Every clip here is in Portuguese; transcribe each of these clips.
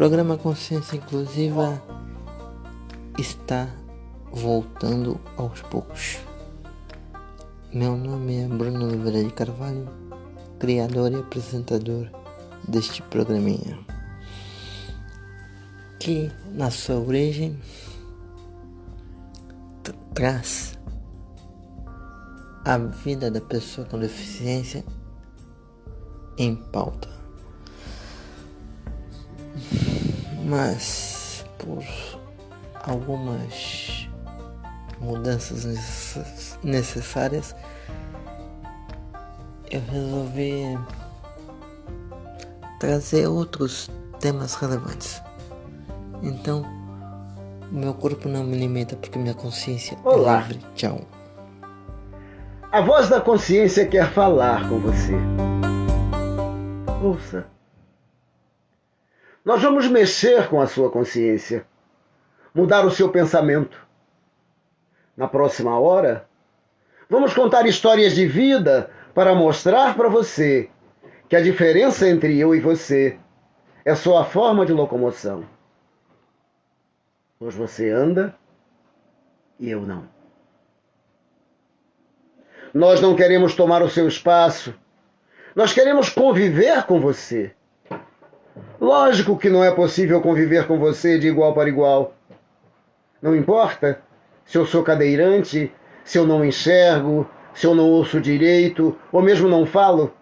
programa Consciência Inclusiva está voltando aos poucos. Meu nome é Bruno Oliveira de Carvalho, criador e apresentador deste programinha, que na sua origem traz a vida da pessoa com deficiência em pauta. Mas por algumas mudanças necessárias, eu resolvi trazer outros temas relevantes. Então, o meu corpo não me limita porque minha consciência é livre. Tchau. A voz da consciência quer falar com você. Ouça. Nós vamos mexer com a sua consciência, mudar o seu pensamento. Na próxima hora, vamos contar histórias de vida para mostrar para você que a diferença entre eu e você é só a forma de locomoção. Pois você anda e eu não. Nós não queremos tomar o seu espaço. Nós queremos conviver com você. Lógico que não é possível conviver com você de igual para igual. Não importa se eu sou cadeirante, se eu não enxergo, se eu não ouço direito, ou mesmo não falo.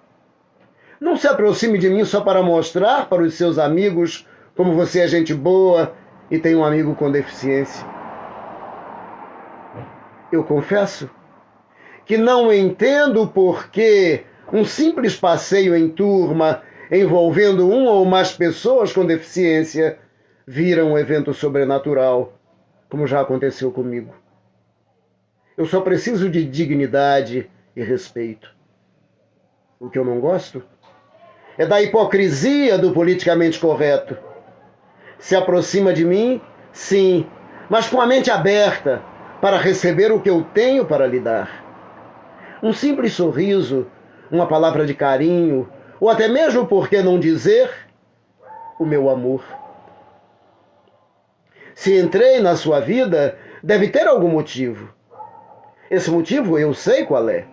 Não se aproxime de mim só para mostrar para os seus amigos como você é gente boa e tem um amigo com deficiência. Eu confesso que não entendo por que um simples passeio em turma envolvendo uma ou mais pessoas com deficiência vira um evento sobrenatural, como já aconteceu comigo. Eu só preciso de dignidade e respeito. O que eu não gosto é da hipocrisia do politicamente correto. Se aproxima de mim, sim, mas com a mente aberta para receber o que eu tenho para lhe dar. Um simples sorriso, uma palavra de carinho, ou até mesmo, por que não dizer, o meu amor. Se entrei na sua vida, deve ter algum motivo. Esse motivo eu sei qual é.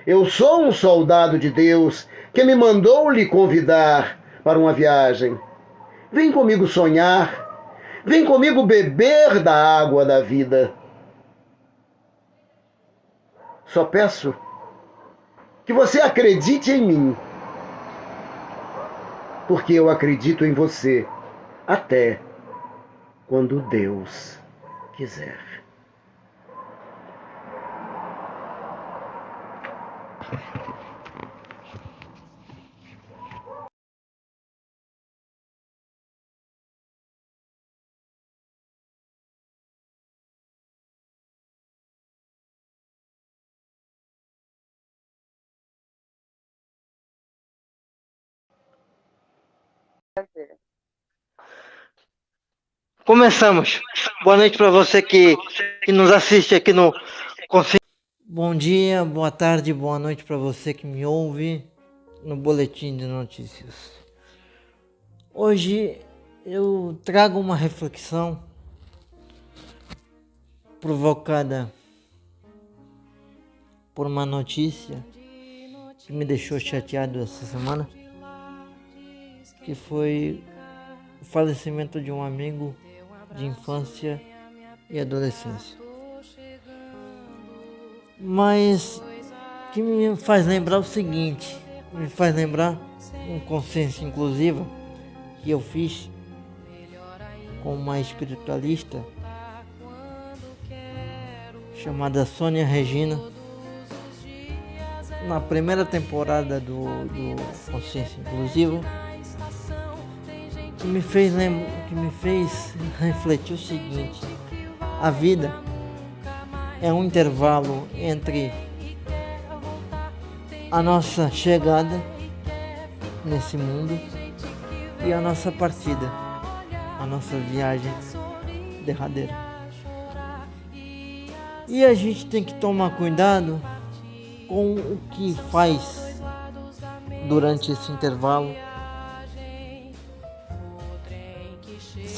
Eu sou um soldado de Deus que me mandou lhe convidar para uma viagem. Vem comigo sonhar, vem comigo beber da água da vida. Só peço que você acredite em mim, porque eu acredito em você até quando Deus quiser. Começamos. Boa noite para você que nos assiste aqui no Consciência. Bom dia, boa tarde, boa noite para você que me ouve no Boletim de Notícias. Hoje eu trago uma reflexão provocada por uma notícia que me deixou chateado essa semana, que foi o falecimento de um amigo de infância e adolescência. Mas que me faz lembrar o seguinte, me faz lembrar um Consciência Inclusiva que eu fiz com uma espiritualista chamada Sônia Regina na primeira temporada do Consciência Inclusiva, que me fez refletir o seguinte: a vida é um intervalo entre a nossa chegada nesse mundo e a nossa partida, a nossa viagem derradeira. E a gente tem que tomar cuidado com o que faz durante esse intervalo,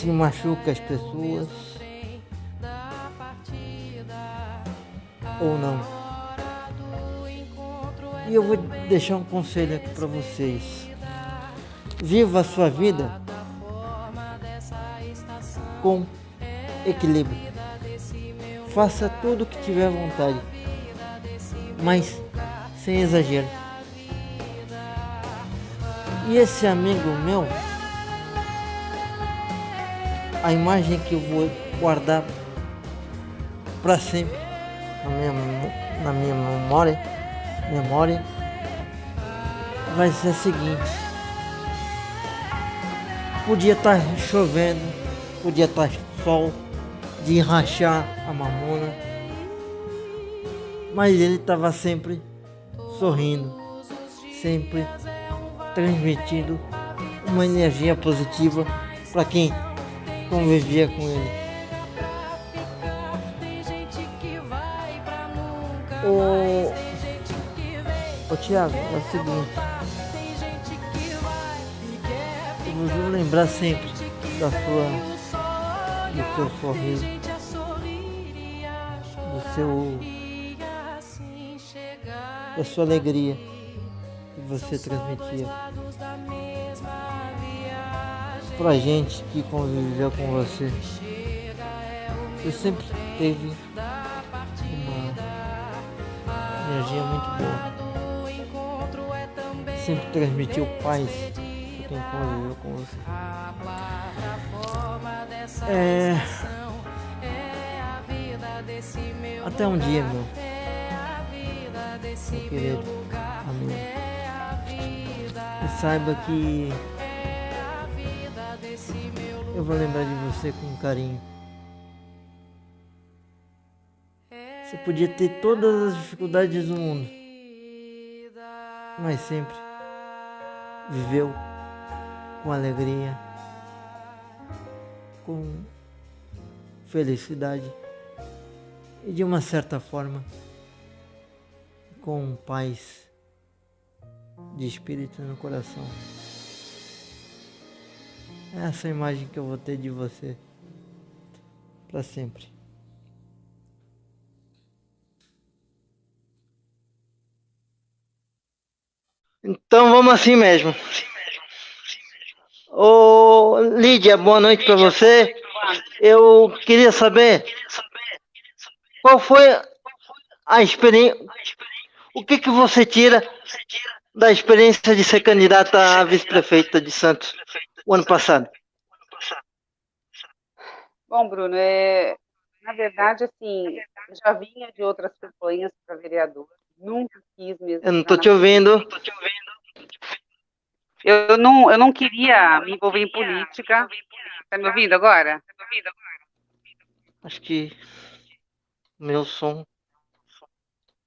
se machuca as pessoas ou não. E eu vou deixar um conselho aqui para vocês. Viva a sua vida com equilíbrio. Faça tudo o que tiver vontade, mas sem exagero. E esse amigo meu, a imagem que eu vou guardar para sempre na minha memória vai ser a seguinte: podia estar chovendo, podia estar sol, de rachar a mamona, mas ele estava sempre sorrindo, sempre transmitindo uma energia positiva para quem convivia com ele. Ô Thiago, é o seguinte, eu vou lembrar sempre do seu sorriso, da sua alegria que você transmitia pra gente que conviveu com você. Você sempre teve uma energia muito boa. Sempre transmitiu paz pra quem conviveu com você. Até um dia, meu querido amigo. E saiba que eu vou lembrar de você com carinho. Você podia ter todas as dificuldades do mundo, mas sempre viveu com alegria, com felicidade e, de uma certa forma, com paz de espírito no coração. É essa imagem que eu vou ter de você para sempre. Então vamos assim mesmo. Ô Lídia, boa noite para você. Eu queria saber qual foi a experiência, o que você tira da experiência de ser candidata a vice-prefeita de Santos o ano passado. Bom, Bruno, na verdade, assim, eu já vinha de outras campanhas para vereador, nunca quis mesmo. Eu não estou te ouvindo. Eu não queria me envolver em política. Tá me ouvindo agora? Acho que meu som.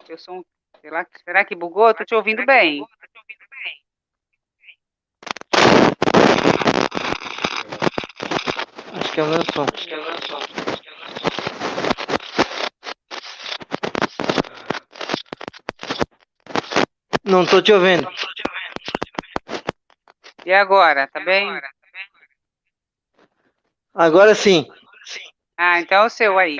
Sei lá, será que bugou? Eu tô te ouvindo bem. Acho que é o meu som. Não estou te ouvindo. E agora, tá bem? Agora sim. Ah, então é o seu aí.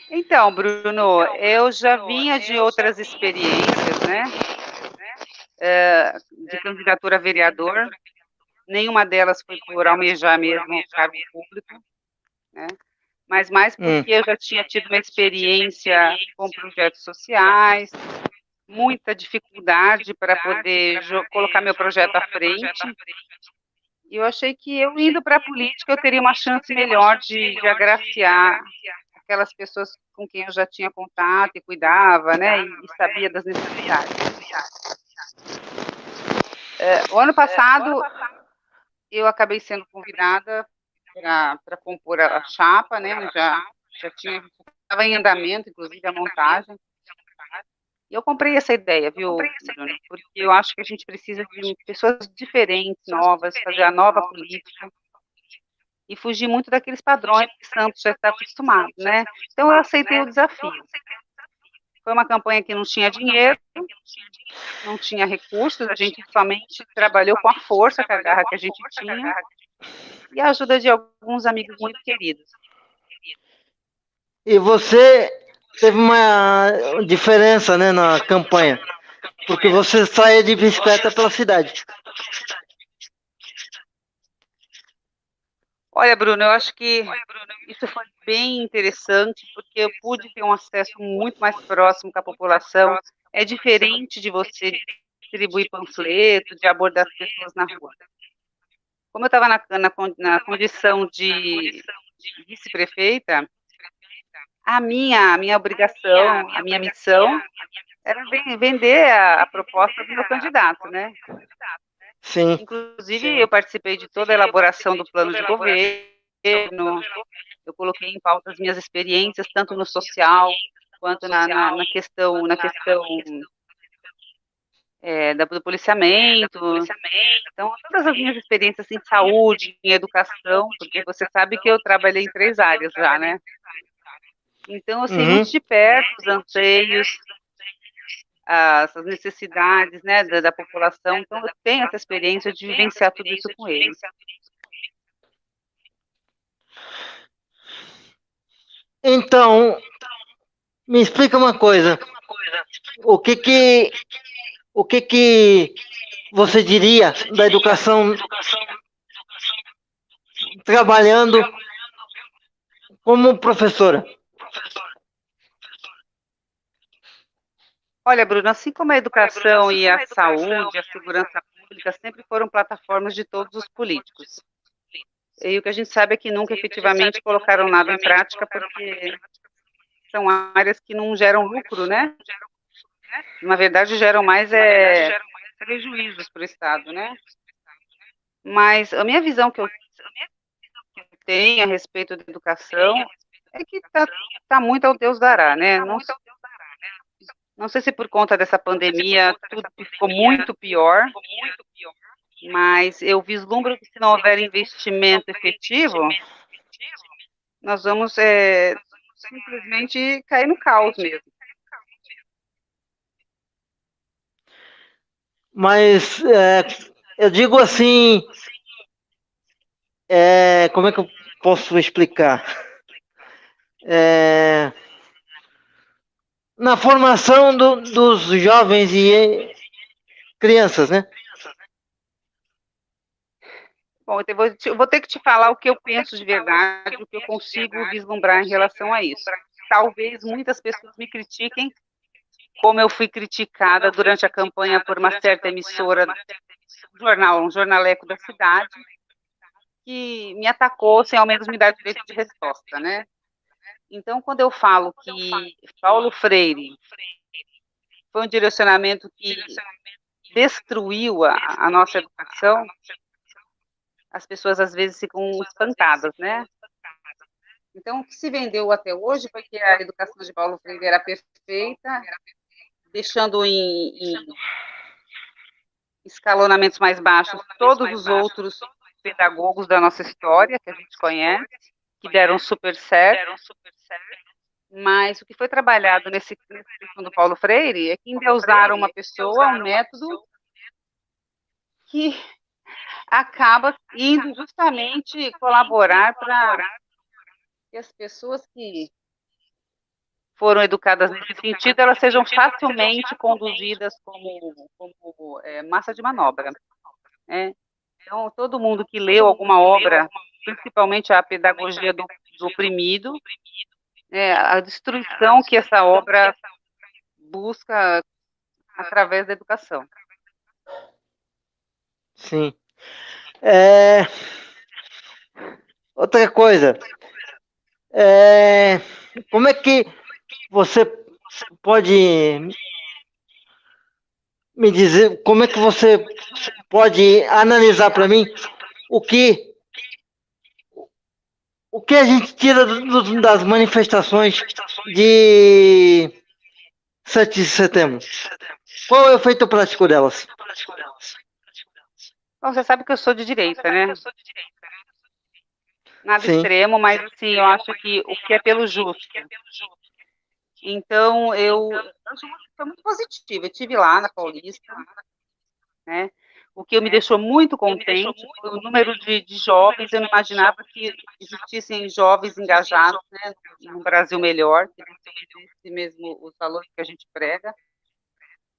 Então, Bruno, eu já vinha de outras experiências, né? De candidatura a vereador. Nenhuma delas foi por almejar mesmo o cargo público, né? Mas mais porque eu já tinha tido uma experiência com projetos sociais, muita dificuldade para poder colocar meu projeto à frente. E eu achei que eu indo para a política eu teria uma chance melhor de agraciar aquelas pessoas com quem eu já tinha contato e cuidava, né, e sabia das necessidades. O ano passado eu acabei sendo convidada para compor a chapa, né, já estava em andamento, inclusive, a montagem. E eu comprei essa ideia, viu, Bruno? Porque eu acho que a gente precisa de pessoas diferentes, novas, fazer a nova política e fugir muito daqueles padrões que Santos já está acostumado, né? Então eu aceitei o desafio. Foi uma campanha que não tinha dinheiro, não tinha recursos, a gente somente trabalhou com a força, com a garra que a gente tinha, e a ajuda de alguns amigos muito queridos. E você teve uma diferença, né, na campanha, porque você saía de bicicleta pela cidade. Olha, Bruno, eu acho que isso foi bem interessante, porque eu pude ter um acesso muito mais próximo com a população. É diferente de você distribuir panfleto, de abordar as pessoas na rua. Como eu estava na condição de vice-prefeita, a minha obrigação, a minha missão era vender a proposta do meu candidato, né? Sim. Inclusive, eu participei de toda a elaboração do plano de governo, eu coloquei em pauta as minhas experiências, tanto no social, quanto na questão do policiamento. Então, todas as minhas experiências em saúde, em educação, porque você sabe que eu trabalhei em 3 áreas já, né? Então, eu sei muito de perto os anseios, as necessidades, né, da população. Então, eu tenho essa experiência de vivenciar tudo isso com eles. Então, me explica uma coisa. O que você diria da educação trabalhando como professora? Olha, Bruno, assim como a educação e a saúde, a segurança pública sempre foram plataformas de todos os políticos. E o que a gente sabe é que nunca efetivamente colocaram nada em prática, porque são áreas que não geram lucro, né? Na verdade, geram mais prejuízos para o Estado, né? Mas a minha visão que eu tenho a respeito da educação é que tá muito ao Deus dará, né? Não sei se por conta dessa pandemia tudo ficou muito pior, mas eu vislumbro que se não houver investimento efetivo, nós vamos simplesmente cair no caos mesmo. Mas eu digo assim, como é que eu posso explicar? Na formação dos jovens e crianças, né? Bom, eu vou ter que te falar o que eu penso de verdade, o que eu consigo vislumbrar em relação a isso. Talvez muitas pessoas me critiquem, como eu fui criticada durante a campanha por uma certa emissora, um jornaleco da cidade, que me atacou sem ao menos me dar direito de resposta, né? Então, quando eu falo que Paulo Freire foi um direcionamento que destruiu a nossa educação, as pessoas às vezes ficam espantadas, né? Então, o que se vendeu até hoje foi que a educação de Paulo Freire era perfeita, deixando em escalonamentos mais baixos todos os outros pedagogos da nossa história, que a gente conhece, que deram super certo. Mas o que foi trabalhado nesse livro do Paulo Freire é que endeusaram uma pessoa, um método, que acaba indo justamente colaborar para que as pessoas que foram educadas nesse sentido, elas sejam facilmente conduzidas como massa de manobra. Né? Então, todo mundo que leu alguma obra, principalmente a Pedagogia do Oprimido, a destruição que essa obra busca através da educação. Sim. Outra coisa, como é que você pode me dizer, como é que você pode analisar para mim o que a gente tira das manifestações de 7 de setembro? Qual é o efeito prático delas? Bom, você sabe que eu sou de direita, né? Nada Sim. extremo, mas assim, eu acho que o que é pelo justo. Então, eu acho que foi muito positivo. Eu estive lá na Paulista, né? O que me deixou muito contente foi o número de jovens. Eu não imaginava que existissem jovens engajados, né, num Brasil melhor, que existe mesmo os valores que a gente prega.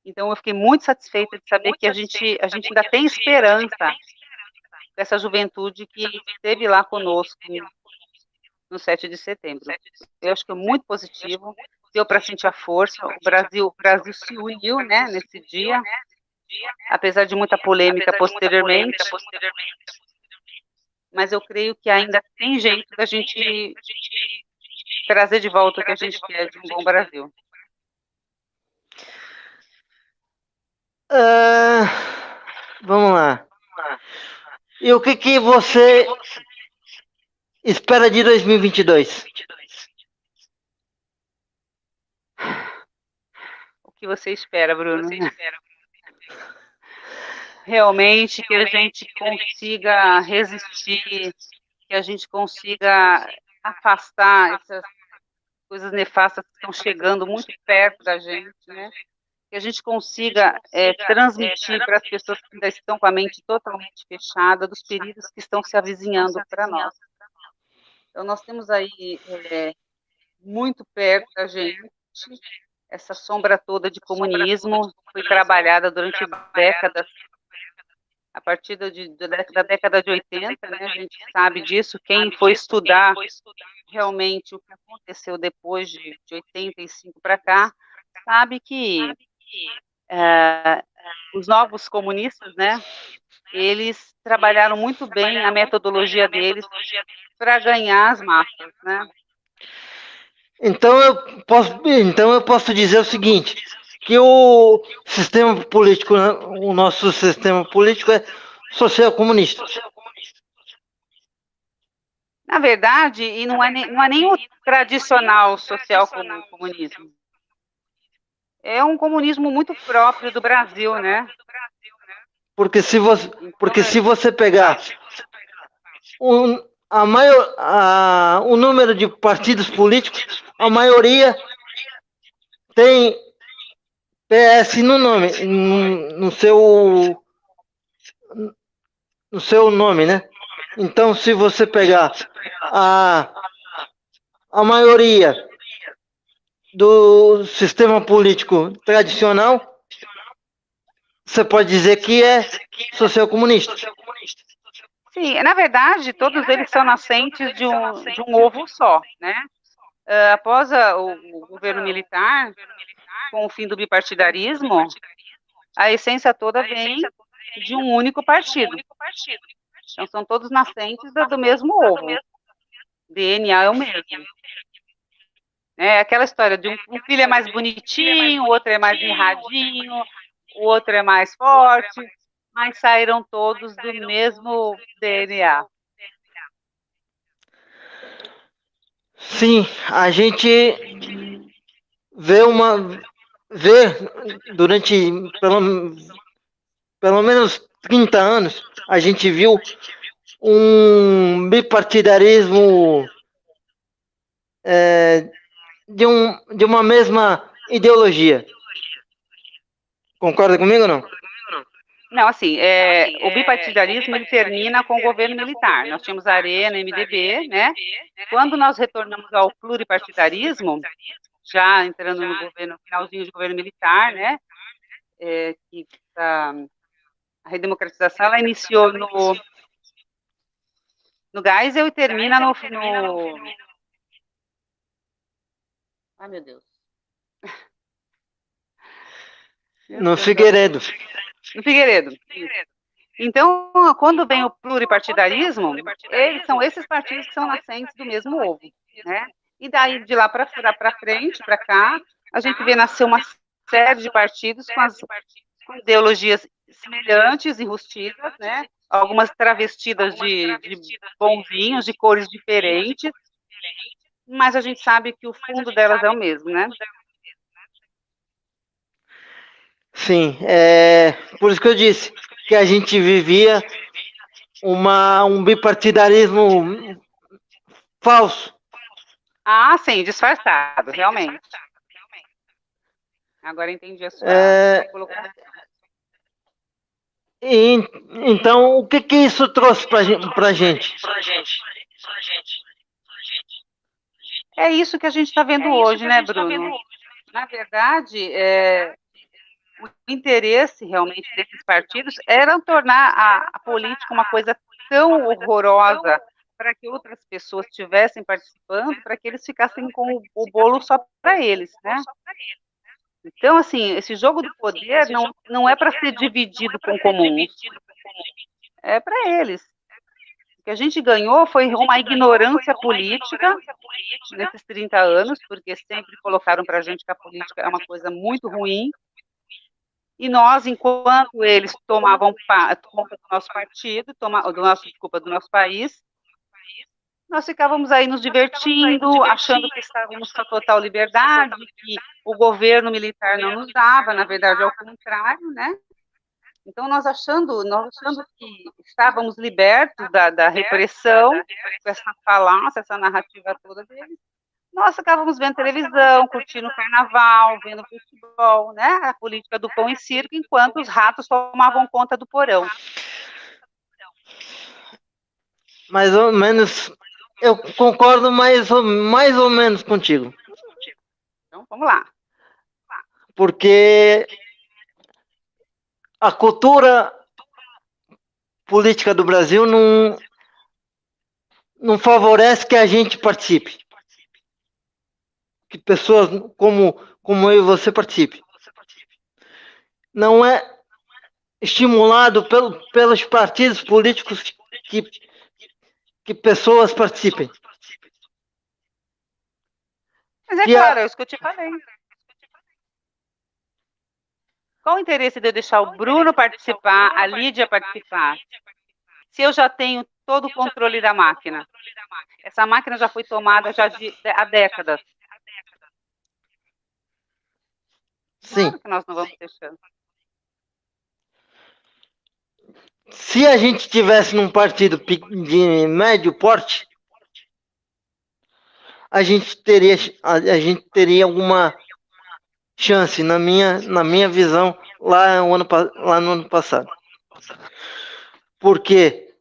Então, eu fiquei muito satisfeita de saber que a gente ainda tem esperança dessa juventude que esteve lá conosco no 7 de setembro. Eu acho que é muito positivo, deu para sentir a força. O Brasil se uniu, né, nesse dia, apesar de muita polêmica posteriormente, mas eu creio que ainda tem jeito da gente trazer de volta o que a gente quer de um bom Brasil. Vamos lá. E o que você espera de 2022? O que você espera, Bruno? Realmente que a gente consiga resistir, que a gente consiga afastar essas coisas nefastas que estão chegando muito perto da gente, né? Que a gente consiga transmitir para as pessoas que ainda estão com a mente totalmente fechada dos perigos que estão se avizinhando para nós. Então, nós temos aí muito perto da gente essa sombra toda de comunismo, foi trabalhada durante décadas, a partir da década de 80, né, a gente sabe disso. Quem foi estudar realmente o que aconteceu depois de 85 para cá, sabe que os novos comunistas, né, eles trabalharam muito bem a metodologia deles para ganhar as massas, né? Então eu posso dizer o seguinte, que o sistema político, o nosso sistema político é social comunista. Na verdade, e não é nem o tradicional social comunismo. É um comunismo muito próprio do Brasil, né? Porque se você pegar o número de partidos políticos, a maioria tem PS no nome, no seu nome, né? Então, se você pegar a maioria do sistema político tradicional, você pode dizer que é social comunista. Sim, na verdade, todos eles são nascentes de um ovo só, né? Após o governo militar, com o fim do bipartidarismo, a essência toda vem de um único partido. Então, são todos nascentes do mesmo ovo. DNA é o mesmo. É aquela história de um filho é mais bonitinho, o outro é mais mirradinho, o outro é mais forte, mas saíram todos do mesmo DNA. Sim, a gente vê durante pelo menos 30 anos, a gente viu um bipartidarismo de uma mesma ideologia. Concorda comigo ou não? Não, assim, o bipartidarismo ele termina com o governo militar. Nós tínhamos a Arena, MDB, né? Quando nós retornamos ao pluripartidarismo, já entrando no governo, finalzinho de governo militar, né? Que a redemocratização ela iniciou no Geisel e termina no... Ai, meu Deus. No Figueiredo. No Figueiredo. Então, quando vem o pluripartidarismo, são esses partidos que são nascentes do mesmo ovo, né? E daí, de lá para frente, para cá, a gente vê nascer uma série de partidos com ideologias semelhantes, enrustidas, né? Algumas travestidas de bonzinhos, de cores diferentes, mas a gente sabe que o fundo delas é o mesmo, né? Sim, por isso que eu disse que a gente vivia um bipartidarismo falso. Ah, sim, disfarçado, realmente. Agora entendi a sua colocação. E, então, o que isso trouxe para a gente? É isso que a gente está vendo hoje, né, Bruno? Na verdade, o interesse realmente desses partidos era tornar a política uma coisa tão horrorosa para que outras pessoas estivessem participando, para que eles ficassem com o bolo só para eles, né? Então, assim, esse jogo do poder não é para ser dividido com comuns, é para eles. O que a gente ganhou foi uma ignorância política nesses 30 anos, porque sempre colocaram para a gente que a política é uma coisa muito ruim, e nós, enquanto eles tomavam conta do nosso partido, do nosso país, nós ficávamos aí nos divertindo, achando que estávamos com a total liberdade, que o governo militar não nos dava, na verdade, ao contrário, né? Então, nós achando que estávamos libertos da repressão, com essa falácia, essa narrativa toda deles, nós ficávamos vendo televisão, curtindo o carnaval, vendo futebol, né? A política do pão e circo, enquanto os ratos tomavam conta do porão. Mais ou menos, eu concordo mais ou menos contigo. Então, vamos lá. Porque a cultura política do Brasil não favorece que a gente participe. Que pessoas como eu e você participe. Não é estimulado pelos partidos políticos que pessoas participem. Mas é claro, é isso que eu te falei. Qual o interesse de eu deixar o Bruno participar, a Lídia participar, se eu já tenho todo o controle da máquina? Essa máquina já foi tomada há décadas. Sim. Claro que nós não vamos ter chance. Se a gente tivesse num partido de médio porte, a gente teria alguma chance, na minha visão, lá no ano passado. Porque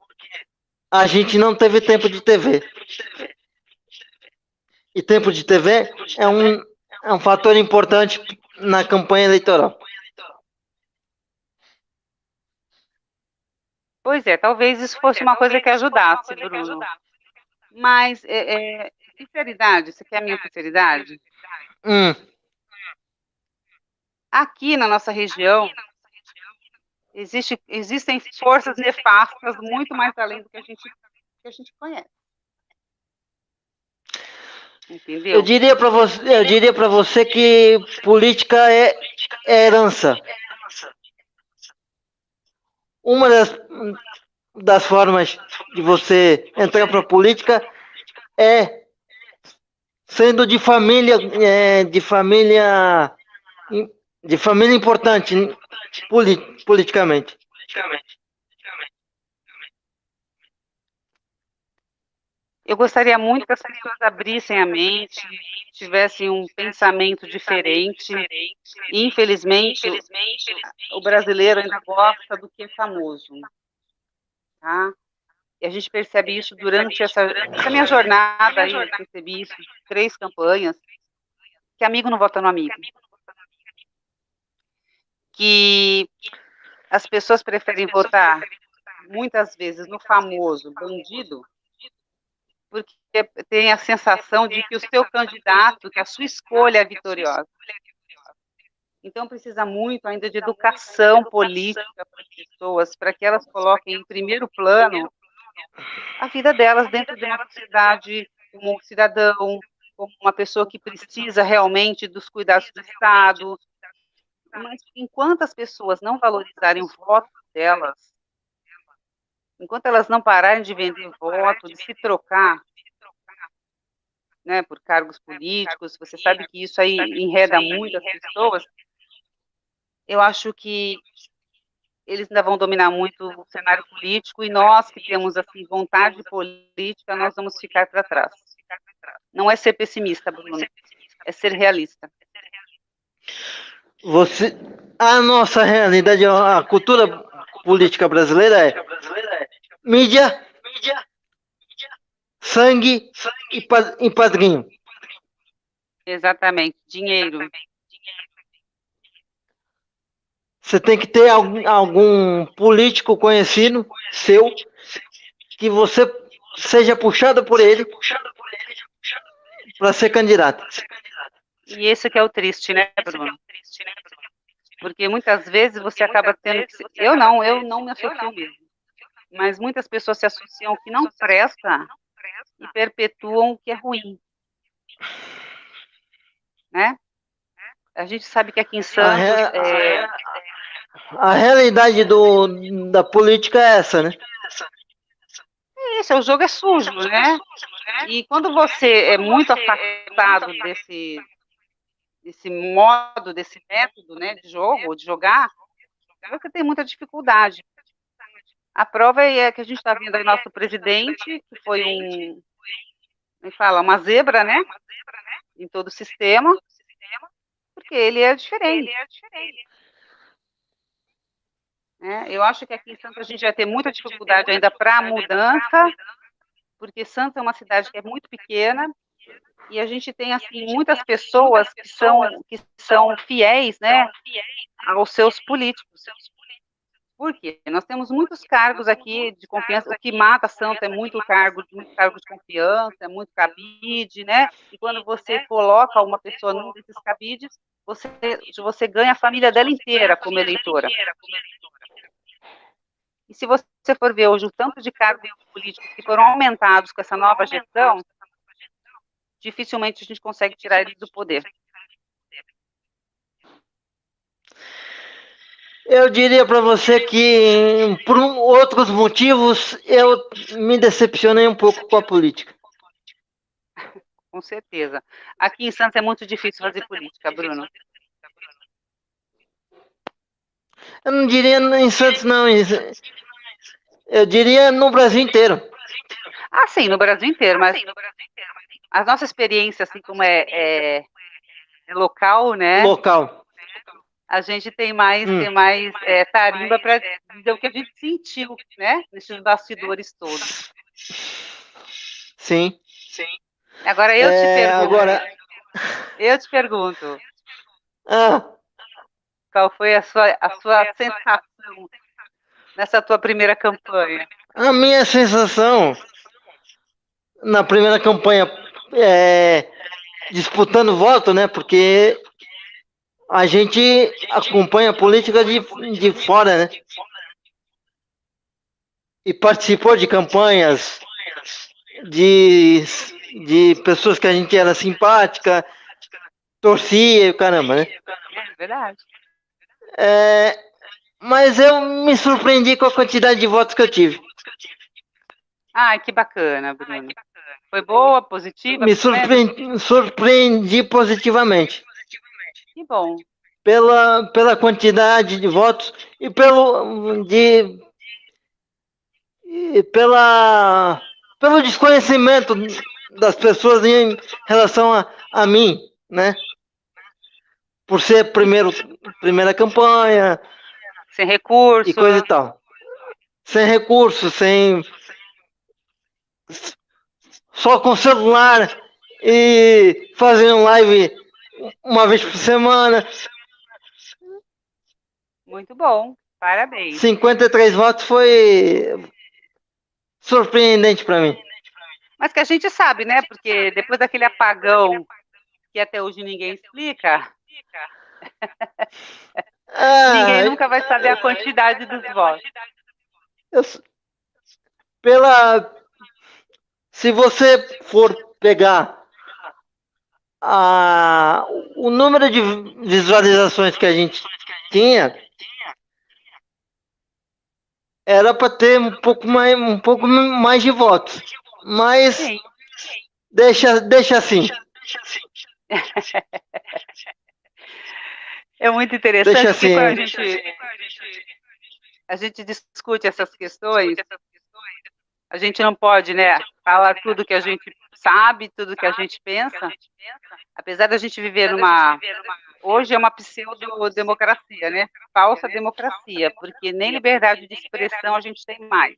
a gente não teve tempo de TV. E tempo de TV é um fator importante na campanha eleitoral. Pois é, talvez isso fosse uma coisa que ajudasse, Bruno. Mas, sinceridade, você quer a minha sinceridade? Aqui na nossa região, existem forças nefastas muito mais além do que a gente conhece. Entendeu? Eu diria para você que política é herança. Uma das formas de você entrar para a política é sendo de família importante politicamente. Eu gostaria muito que as pessoas abrissem a mente, tivessem um pensamento diferente. E, infelizmente, o brasileiro ainda gosta do que é famoso. Tá? E a gente percebe isso durante essa minha jornada aí, eu percebi isso, 3 campanhas, que amigo não vota no amigo. Que as pessoas preferem votar, muitas vezes, no famoso bandido, porque tem a sensação de que o seu candidato, que a sua escolha é vitoriosa. Então, precisa muito ainda de educação política para as pessoas, para que elas coloquem em primeiro plano a vida delas dentro de uma sociedade, como um cidadão, como uma pessoa que precisa realmente dos cuidados do Estado. Mas enquanto as pessoas não valorizarem o voto delas, enquanto elas não pararem de vender voto, de se trocar, né, por cargos políticos, você sabe que isso aí enreda muito as pessoas, eu acho que eles ainda vão dominar muito o cenário político e nós que temos assim vontade política, nós vamos ficar para trás. Não é ser pessimista, Bruno, é ser realista. A nossa realidade, a cultura política brasileira é mídia, sangue e padrinho. Exatamente, dinheiro. Você tem que ter algum político conhecido seu, que você seja puxado por ele para ser candidato. E esse que é o triste, né, Bruno? Porque muitas vezes você acaba tendo que... Eu não me associo mesmo. Mas muitas pessoas se associam ao que não presta e perpetuam o que é ruim. Né? A gente sabe que aqui em Santos... A realidade da política é essa, né? O jogo é sujo, né? E quando você é muito afastado desse modo, desse método, né, de jogo, de jogar, você tem muita dificuldade. A prova é que a gente está vendo aí nosso presidente, que foi uma zebra, né, em todo o sistema, porque ele é diferente. Eu acho que aqui em Santos a gente vai ter muita dificuldade ainda para a mudança, porque Santos é uma cidade que é muito pequena, e a gente tem, assim, muitas pessoas que são fiéis, né, aos seus políticos. Por quê? Nós temos muitos cargos aqui de confiança. O que mata Santos é muito cargo de confiança, é muito cabide, né? E quando você coloca uma pessoa num desses cabides, você ganha a família dela inteira como eleitora. E se você for ver hoje o tanto de cargos políticos que foram aumentados com essa nova gestão, dificilmente a gente consegue tirar eles do poder. Eu diria para você que, por outros motivos, eu me decepcionei um pouco com a política. Com certeza. Aqui em Santos é muito difícil fazer política, Bruno. Eu não diria em Santos, não. Eu diria no Brasil inteiro. Ah, sim, no Brasil inteiro, mas a nossa experiência, assim como é local, né? Local. A gente tem mais tarimba para dizer o que a gente sentiu, né? Nesses bastidores todos. Sim. Agora eu te pergunto. Qual foi a sua sensação nessa tua primeira campanha? A minha sensação na primeira campanha disputando voto, né? Porque a gente acompanha a política de fora, né? E participou de campanhas de pessoas que a gente era simpática, torcia e o caramba, né? É verdade. Mas eu me surpreendi com a quantidade de votos que eu tive. Ai, que bacana, Bruno. Foi boa, positiva? Me surpreendi positivamente. Que bom. Pela quantidade de votos e pelo desconhecimento das pessoas em relação a mim, né? Por ser primeira campanha. Sem recurso. E coisa e tal. Sem recurso, só com celular e fazendo live uma vez por semana. Muito bom, parabéns. 53 votos foi surpreendente para mim. Mas que a gente sabe, né? Porque depois daquele apagão que até hoje ninguém explica, ninguém nunca vai saber a quantidade dos votos. Se você for pegar o número de visualizações que a gente tinha, era para ter um pouco mais de votos, mas sim. Deixa assim. É muito interessante, deixa assim. Quando a gente discute essas questões, a gente não pode, né, falar tudo que a gente sabe, tudo que a gente pensa, apesar da gente viver numa hoje é uma pseudo-democracia, né? Falsa democracia, porque nem liberdade de expressão a gente tem mais.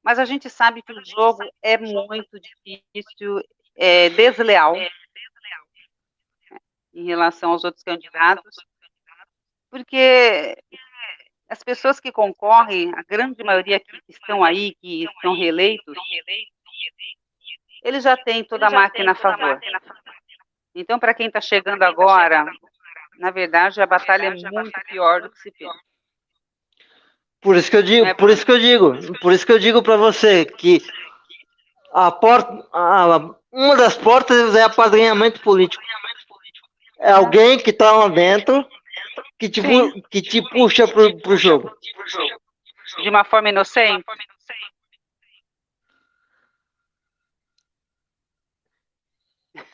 Mas a gente sabe que o jogo é muito difícil, desleal em relação aos outros candidatos, porque as pessoas que concorrem, a grande maioria que estão aí, que estão reeleitos, eles já têm toda a máquina a favor. Então, para quem está chegando agora, na verdade, a batalha é muito pior do que se pensa. Por isso que eu digo para você que uma das portas é apadrinhamento político. É alguém que está lá dentro que te puxa pro jogo. De uma forma inocente?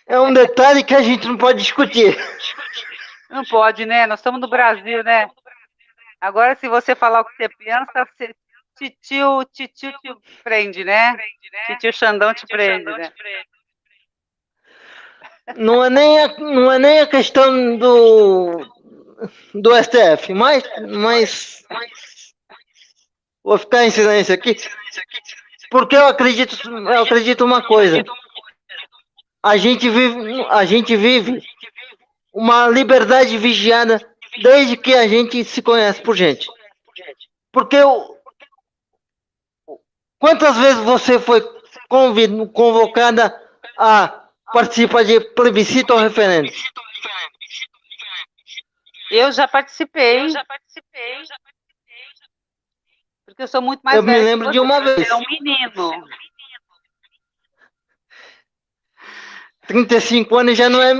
É um detalhe que a gente não pode discutir. Não pode, né? Nós estamos no Brasil, né? Agora, se você falar o que você pensa, titio te prende, né? Titio Xandão te prende, né? Não é nem a questão do STF, mas vou ficar em silêncio aqui, porque eu acredito uma coisa. A gente vive uma liberdade vigiada desde que a gente se conhece por gente. Porque quantas vezes você foi convocada a participar de plebiscito ou referendo? Eu já participei. Porque eu sou muito mais velha. Eu me lembro de uma vez. É um menino. 35 anos já não é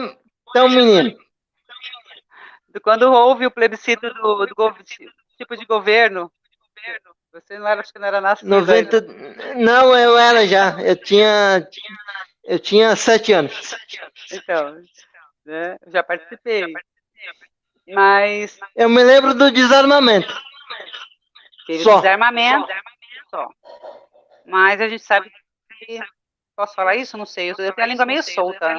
tão menino. Quando houve o plebiscito do tipo de governo, você não era, acho que não era nascido 90, ainda. Não, eu era já. Eu tinha 7 anos. Então, né, já participei. Mas eu me lembro do desarmamento. Teve desarmamento só. Mas a gente sabe que... Posso falar isso? Não sei. Eu tenho a língua meio solta.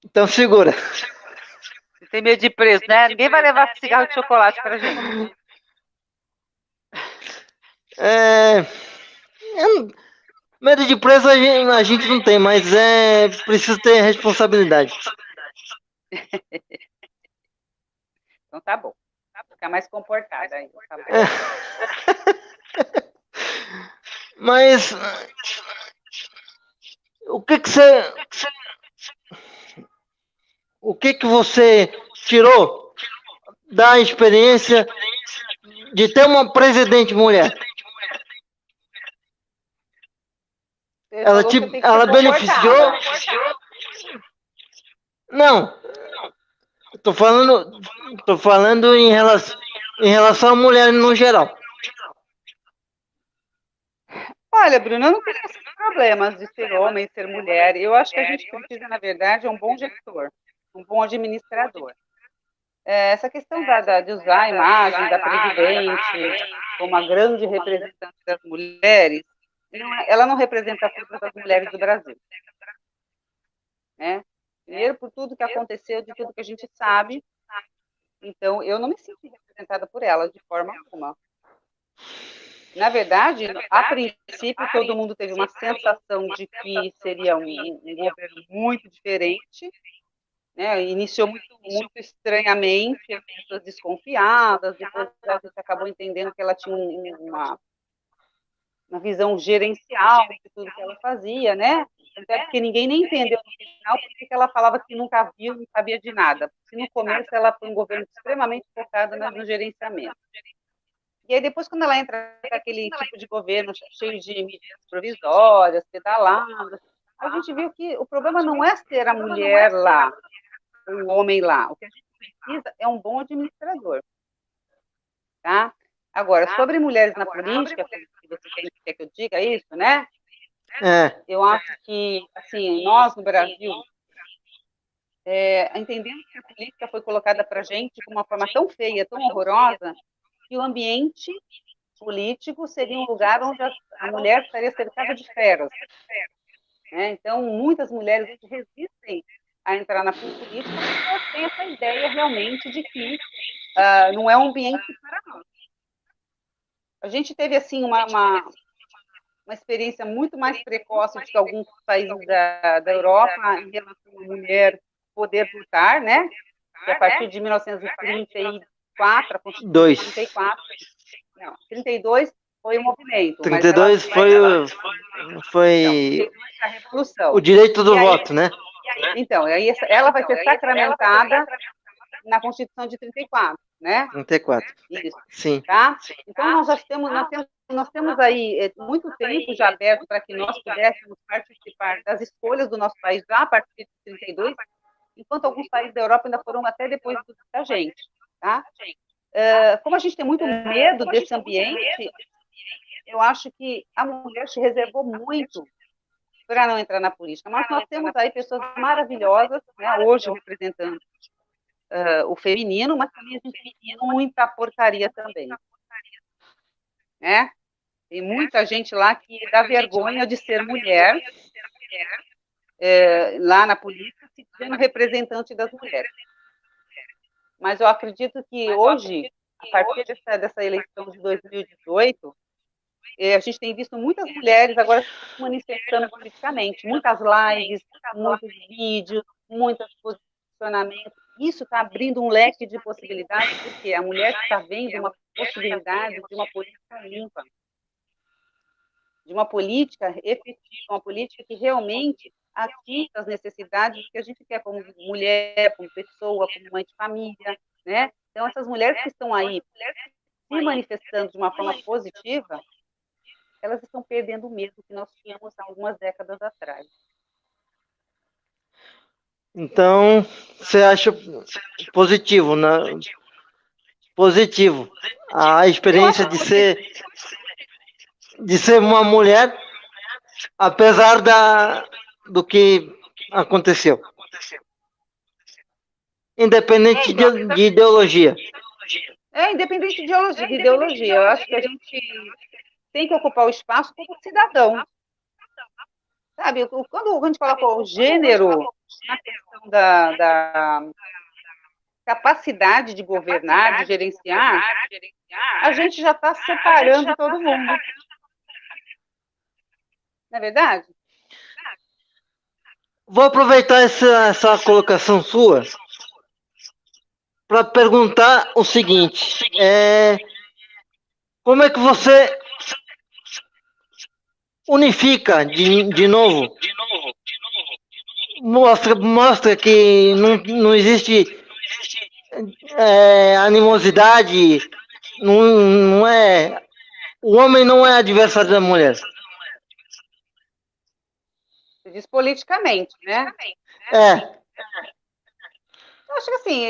Então segura. Você tem medo de preso, né? Ninguém vai levar cigarro de chocolate pra gente. Medo de preso a gente não tem, mas preciso ter responsabilidade. Então tá bom. Ficar mais comportada aí. Tá bom. Mas o que você tirou da experiência de ter uma presidente mulher? Ela beneficiou? Não. Tô falando em relação à mulher no geral. Olha, Bruno, eu não tenho esses problemas de ser homem e ser mulher. Eu acho que a gente precisa, na verdade, um bom gestor, um bom administrador. Essa questão de usar a imagem da presidente como a grande representante das mulheres, ela não representa todas as mulheres do Brasil. Né? Primeiro, por tudo que aconteceu, de tudo que a gente sabe. Então, eu não me sinto representada por ela de forma alguma. Na verdade, a princípio, todo mundo teve uma sensação de que seria um governo muito diferente, né? Iniciou muito estranhamente, as pessoas desconfiadas, depois a gente acabou entendendo que ela tinha uma visão gerencial de tudo que ela fazia, né? Até porque ninguém nem entendeu no final porque ela falava que nunca viu, não sabia de nada. Porque no começo ela foi um governo extremamente focado no gerenciamento. E aí depois, quando ela entra naquele tipo de governo cheio de medidas provisórias, pedaladas, a gente viu que o problema não é ser a mulher lá, o homem lá. O que a gente precisa é um bom administrador. Tá? Agora, sobre mulheres na política, se você quer que eu diga isso, né? Eu acho que, assim, nós no Brasil, entendemos que a política foi colocada para a gente de uma forma tão feia, tão horrorosa, que o ambiente político seria um lugar onde a mulher estaria cercada de feras. Né? Então, muitas mulheres resistem a entrar na política, porque elas têm essa ideia realmente de que não é um ambiente para nós. A gente teve, assim, uma experiência muito mais precoce do que alguns países da Europa em relação à mulher poder votar, né? Que a partir de 1934, a Constituição de 34, não, 32 foi o movimento. 32 foi a Revolução. O direito do voto, né? Então, aí ela vai ser sacramentada na Constituição de 34, né? 34. Isso. Sim. Tá? Então, nós temos aí muito tempo já aberto para que nós pudéssemos participar das escolhas do nosso país já a partir de 32, enquanto alguns países da Europa ainda foram até depois da gente, tá? Como a gente tem muito medo desse ambiente, eu acho que a mulher se reservou muito para não entrar na política, mas nós temos aí pessoas maravilhosas, né, hoje representando o feminino, mas também a gente tem muita porcaria também, né? Tem muita gente lá que dá vergonha de ser mulher, lá na política, se sendo representante das mulheres. Mas eu acredito que hoje, a partir dessa eleição de 2018, a gente tem visto muitas mulheres agora se manifestando politicamente, muitas lives, muitos vídeos, muitos posicionamentos. Isso está abrindo um leque de possibilidades, porque a mulher está vendo uma possibilidade de uma política limpa, de uma política efetiva, uma política que realmente atinja as necessidades que a gente quer como mulher, como pessoa, como mãe de família, né? Então, essas mulheres que estão aí se manifestando de uma forma positiva, elas estão perdendo o medo que nós tínhamos há algumas décadas atrás. Então, você acha positivo, né? Positivo a experiência de ser uma mulher, apesar do que aconteceu. Independente de ideologia. Independente de ideologia. Eu acho que a gente tem que ocupar o espaço como cidadão. Sabe, quando a gente coloca o gênero na questão da capacidade de governar, de gerenciar, a gente já está separando todo mundo. Não é verdade? Vou aproveitar essa colocação sua para perguntar o seguinte: como é que você unifica de novo? Mostra que não existe animosidade, não é. O homem não é adversário da mulher. Você diz politicamente, né? Eu acho que assim,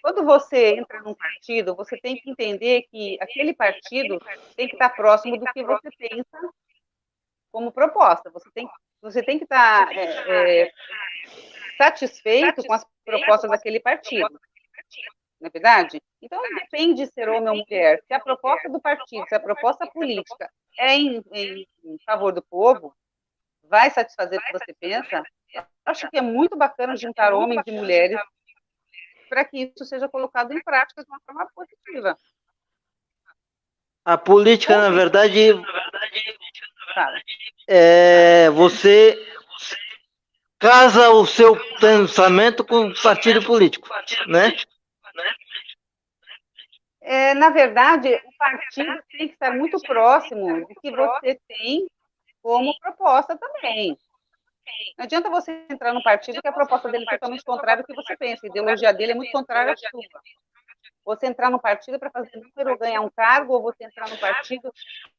quando você entra num partido, você tem que entender que aquele partido tem que estar próximo do que você pensa como proposta. Você tem que estar satisfeito com as propostas daquele partido. Não é verdade? Então, depende de ser homem ou mulher. Se a proposta do partido, se a proposta política é em favor do povo, vai satisfazer o que você pensa, acho que é muito bacana juntar homens e mulheres para que isso seja colocado em prática de uma forma positiva. A política, na verdade, você casa o seu pensamento com o partido político, né? Na verdade, o partido tem que estar muito próximo do que você tem como proposta também. Não adianta você entrar num partido que a proposta dele é totalmente contrária ao que você pensa, a ideologia dele é muito contrária à sua. Você entrar no partido para fazer número ou ganhar um cargo, ou você entrar no partido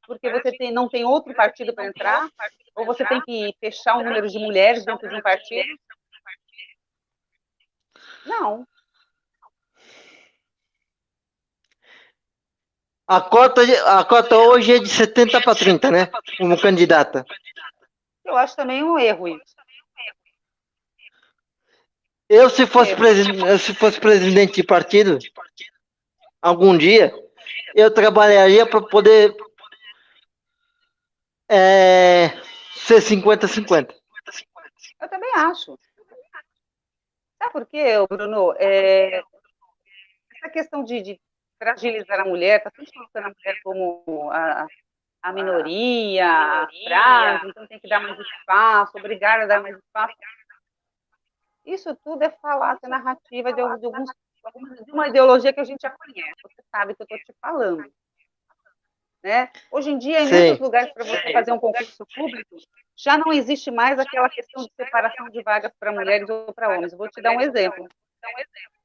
porque você não tem outro partido para entrar, ou você tem que fechar o número de mulheres dentro de um partido. Não. A cota hoje é de 70 para 30, né? Como candidata. Eu acho também um erro isso. Se fosse presidente de partido, algum dia, eu trabalharia para poder ser 50-50. Eu também acho. por quê, Bruno? Essa questão de fragilizar a mulher, está sempre colocando a mulher como a minoria, a frágil, então tem que dar mais espaço, obrigar a dar mais espaço. Isso tudo é falácia narrativa de uma ideologia que a gente já conhece. Você sabe que eu estou te falando. Né? Hoje em dia, em muitos lugares, para você fazer um concurso público, já não existe mais aquela questão de separação de vagas para mulheres ou para homens. Vou te dar um exemplo.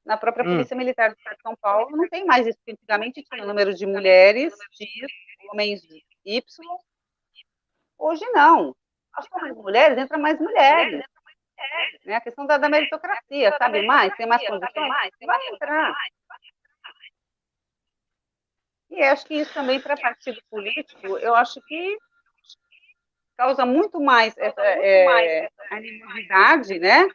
Na própria Polícia Militar do Estado de São Paulo, não tem mais isso. Antigamente tinha o número de mulheres X, homens Y. Hoje não. As mais mulheres, entra mais mulheres. Né? A questão da meritocracia, sabe mais? Tem mais condições? Vai entrar. E acho que isso também, para partido político, eu acho que causa muito mais essa animosidade, né?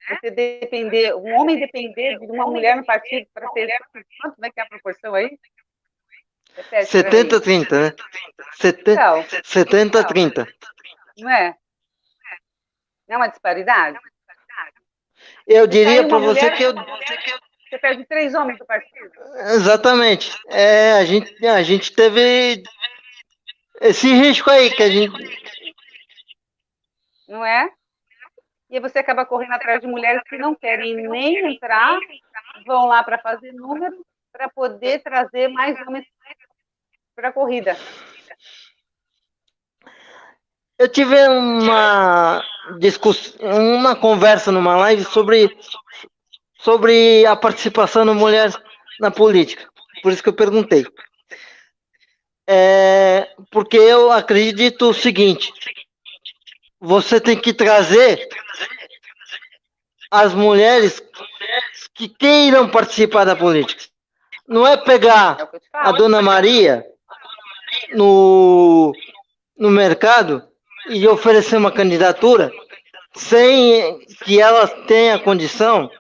Você depender, um homem depender de uma mulher no partido para ter... Quanto é que é a proporção aí? 70-30, né? 70-30. Não é? Não é uma disparidade? Eu diria para você que você perde 3 homens do partido. Exatamente. A gente teve esse risco aí que a gente... Não é? E aí você acaba correndo atrás de mulheres que não querem nem entrar, vão lá para fazer número, para poder trazer mais homens para a corrida. Eu tive uma conversa numa live sobre a participação da mulher na política. Por isso que eu perguntei. Porque eu acredito o seguinte: você tem que trazer as mulheres que queiram participar da política. Não é pegar a Dona Maria no mercado e oferecer uma candidatura sem que ela tenha condição,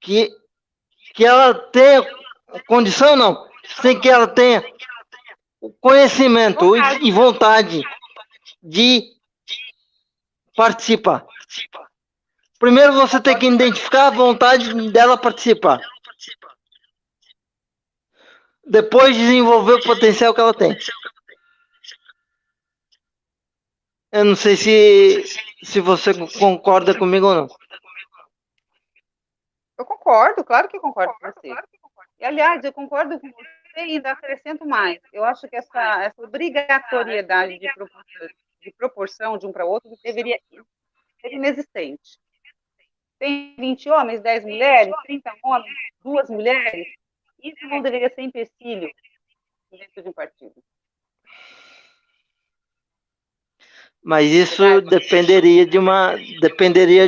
que ela tenha condição, não, sem que ela tenha conhecimento e vontade de participar. Primeiro você tem que identificar a vontade dela participar. Depois desenvolver o potencial que ela tem. Eu não sei se você concorda comigo ou não. Eu concordo, claro que concordo com você. E, aliás, eu concordo com você e ainda acrescento mais. Eu acho que essa obrigatoriedade de proporção de um para o outro deveria ser inexistente. Tem 20 homens, 10 mulheres, 30 homens, 2 mulheres. Isso não deveria ser empecilho dentro de um partido. Mas isso dependeria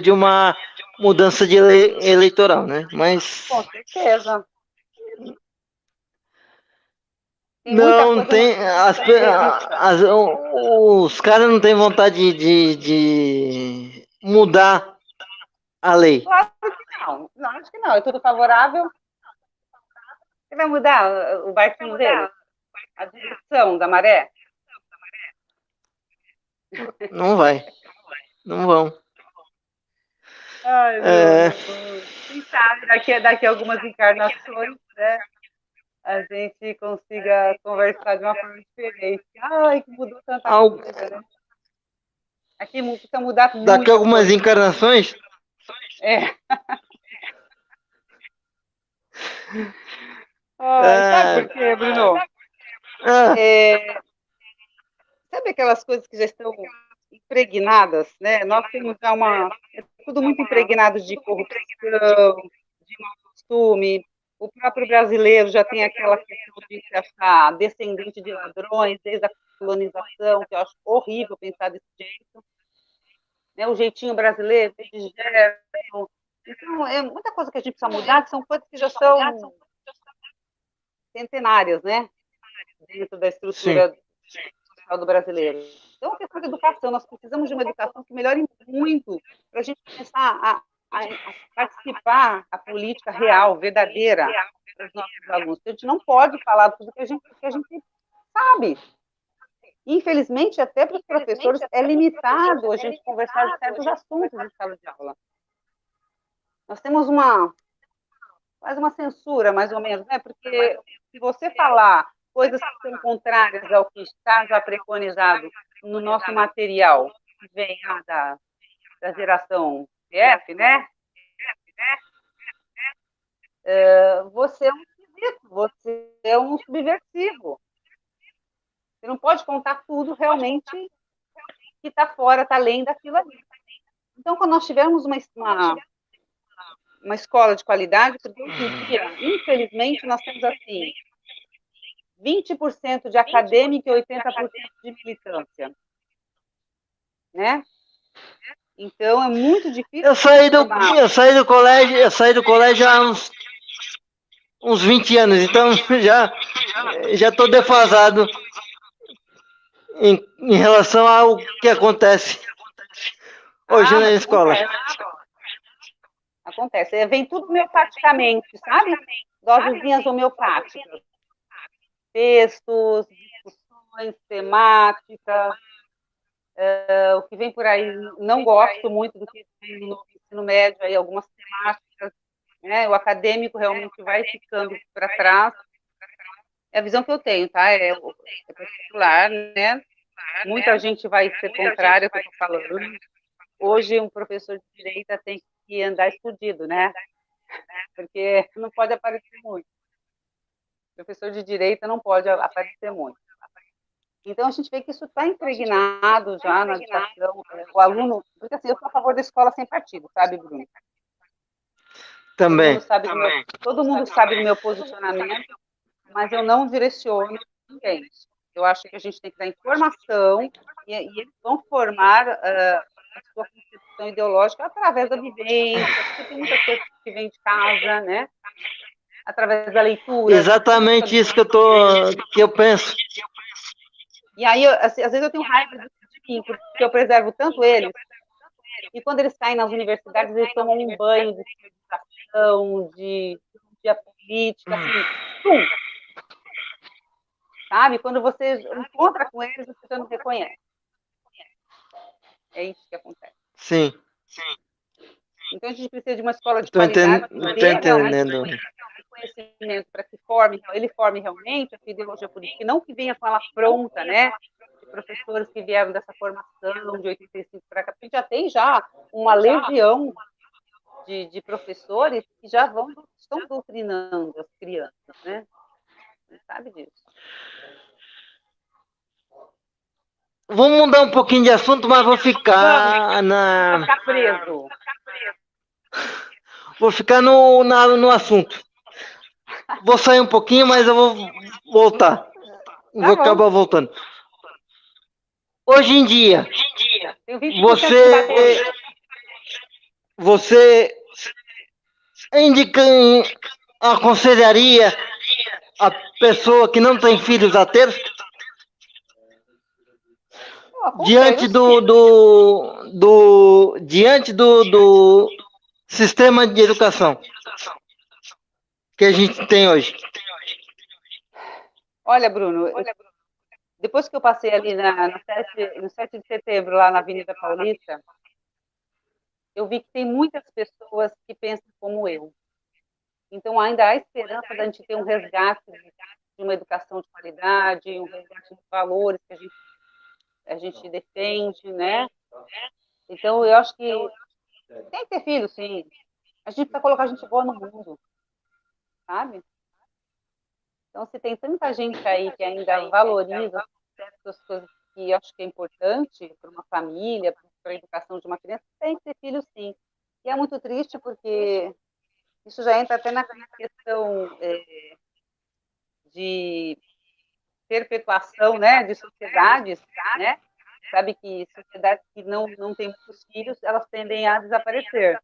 de uma mudança de eleitoral, né? Mas com certeza. Não tem, os caras não têm vontade de mudar a lei. Claro que não. Não, acho que não. É tudo favorável. Você vai mudar o barquinho dele? A direção da maré? Não vai. Não vão. Ai, quem sabe daqui a algumas encarnações, né, a gente consiga conversar de uma forma diferente. Ai, que mudou tanta coisa, né? Aqui precisa mudar muito. Daqui a algumas encarnações? Sabe por quê, Bruno? Sabe aquelas coisas que já estão impregnadas, né? Nós temos já tudo muito impregnado de corrupção, de mau costume. O próprio brasileiro já tem aquela questão de se achar descendente de ladrões desde a colonização, que eu acho horrível pensar desse jeito. Né? O jeitinho brasileiro, de gênero. Então, é muita coisa que a gente precisa mudar, que são coisas que já são centenárias, né? Dentro da estrutura social do brasileiro. Então, a questão da educação, nós precisamos de uma educação que melhore muito para a gente começar a participar da política real, verdadeira, dos nossos alunos. A gente não pode falar tudo que a gente sabe. Infelizmente, até para os professores, é limitado a gente conversar de certos assuntos em sala de aula. Nós temos quase uma censura, mais ou menos, né? Porque se você falar coisas que são contrárias ao que está já preconizado no nosso material, que vem da geração F, né? Você é um esquisito, você é um subversivo. Você não pode contar tudo realmente que está fora, está além daquilo ali. Então, quando nós tivermos uma escola de qualidade, porque hoje em dia, infelizmente, nós temos assim 20% de acadêmica e 80% de militância, né? Então é muito difícil. Eu saí do colégio há uns 20 anos, então já estou defasado em relação ao que acontece hoje na escola. Acontece. Vem tudo homeopaticamente, sabe? Dosezinhas homeopáticas. Textos, discussões, temáticas. O que vem por aí, não gosto muito do que vem no ensino médio, aí, algumas temáticas. Né? O acadêmico realmente vai ficando para trás. É a visão que eu tenho, tá? É particular, né? Muita gente vai ser contrária ao que eu estou falando. Hoje, um professor de direita tem que andar escondido, né? Porque não pode aparecer muito. O professor de direita não pode aparecer muito. Então, a gente vê que isso está impregnado já na educação. O aluno... Porque, assim, eu sou a favor da escola sem partido, sabe, Bruno? Também. Todo mundo sabe do meu posicionamento, mas eu não direciono ninguém. Eu acho que a gente tem que dar informação e eles vão formar a sua concepção ideológica através da vivência, porque tem muitas coisas que vêm de casa, né? Através da leitura. Exatamente isso que eu penso. E aí, assim, às vezes eu tenho raiva de mim, porque eu preservo tanto eles, e quando eles saem nas universidades, eles tomam um banho de civilização, de política, assim, pum! Sabe? Quando você encontra com eles, você não reconhece. É isso que acontece. Sim. Então, a gente precisa de uma escola de qualidade que dê realmente conhecimento para que ele forme realmente a sua ideologia política, e não que venha com ela pronta, né? De professores que vieram dessa formação de 85 para cá, porque já tem uma legião de professores que já estão doutrinando as crianças, né? Você sabe disso. Vamos mudar um pouquinho de assunto, mas vou ficar preso. Vou ficar no assunto. Vou sair um pouquinho, mas eu vou voltar. Vou acabar voltando. Hoje em dia, você aconselharia a pessoa que não tem filhos a ter? Diante do sistema de educação que a gente tem hoje. Olha, Bruno, depois que eu passei ali no 7 de setembro, lá na Avenida Paulista, eu vi que tem muitas pessoas que pensam como eu. Então, ainda há esperança da gente ter um resgate de uma educação de qualidade, um resgate de valores que a gente defende, né? Então, eu acho que tem que ter filho, sim. A gente precisa colocar gente boa no mundo, sabe? Então, se tem tanta gente aí que ainda valoriza certas coisas que eu acho que é importante para uma família, para a educação de uma criança, tem que ter filho, sim. E é muito triste porque isso já entra até na questão de perpetuação, né, de sociedades, né? Sabe que sociedades que não têm muitos filhos, elas tendem a desaparecer,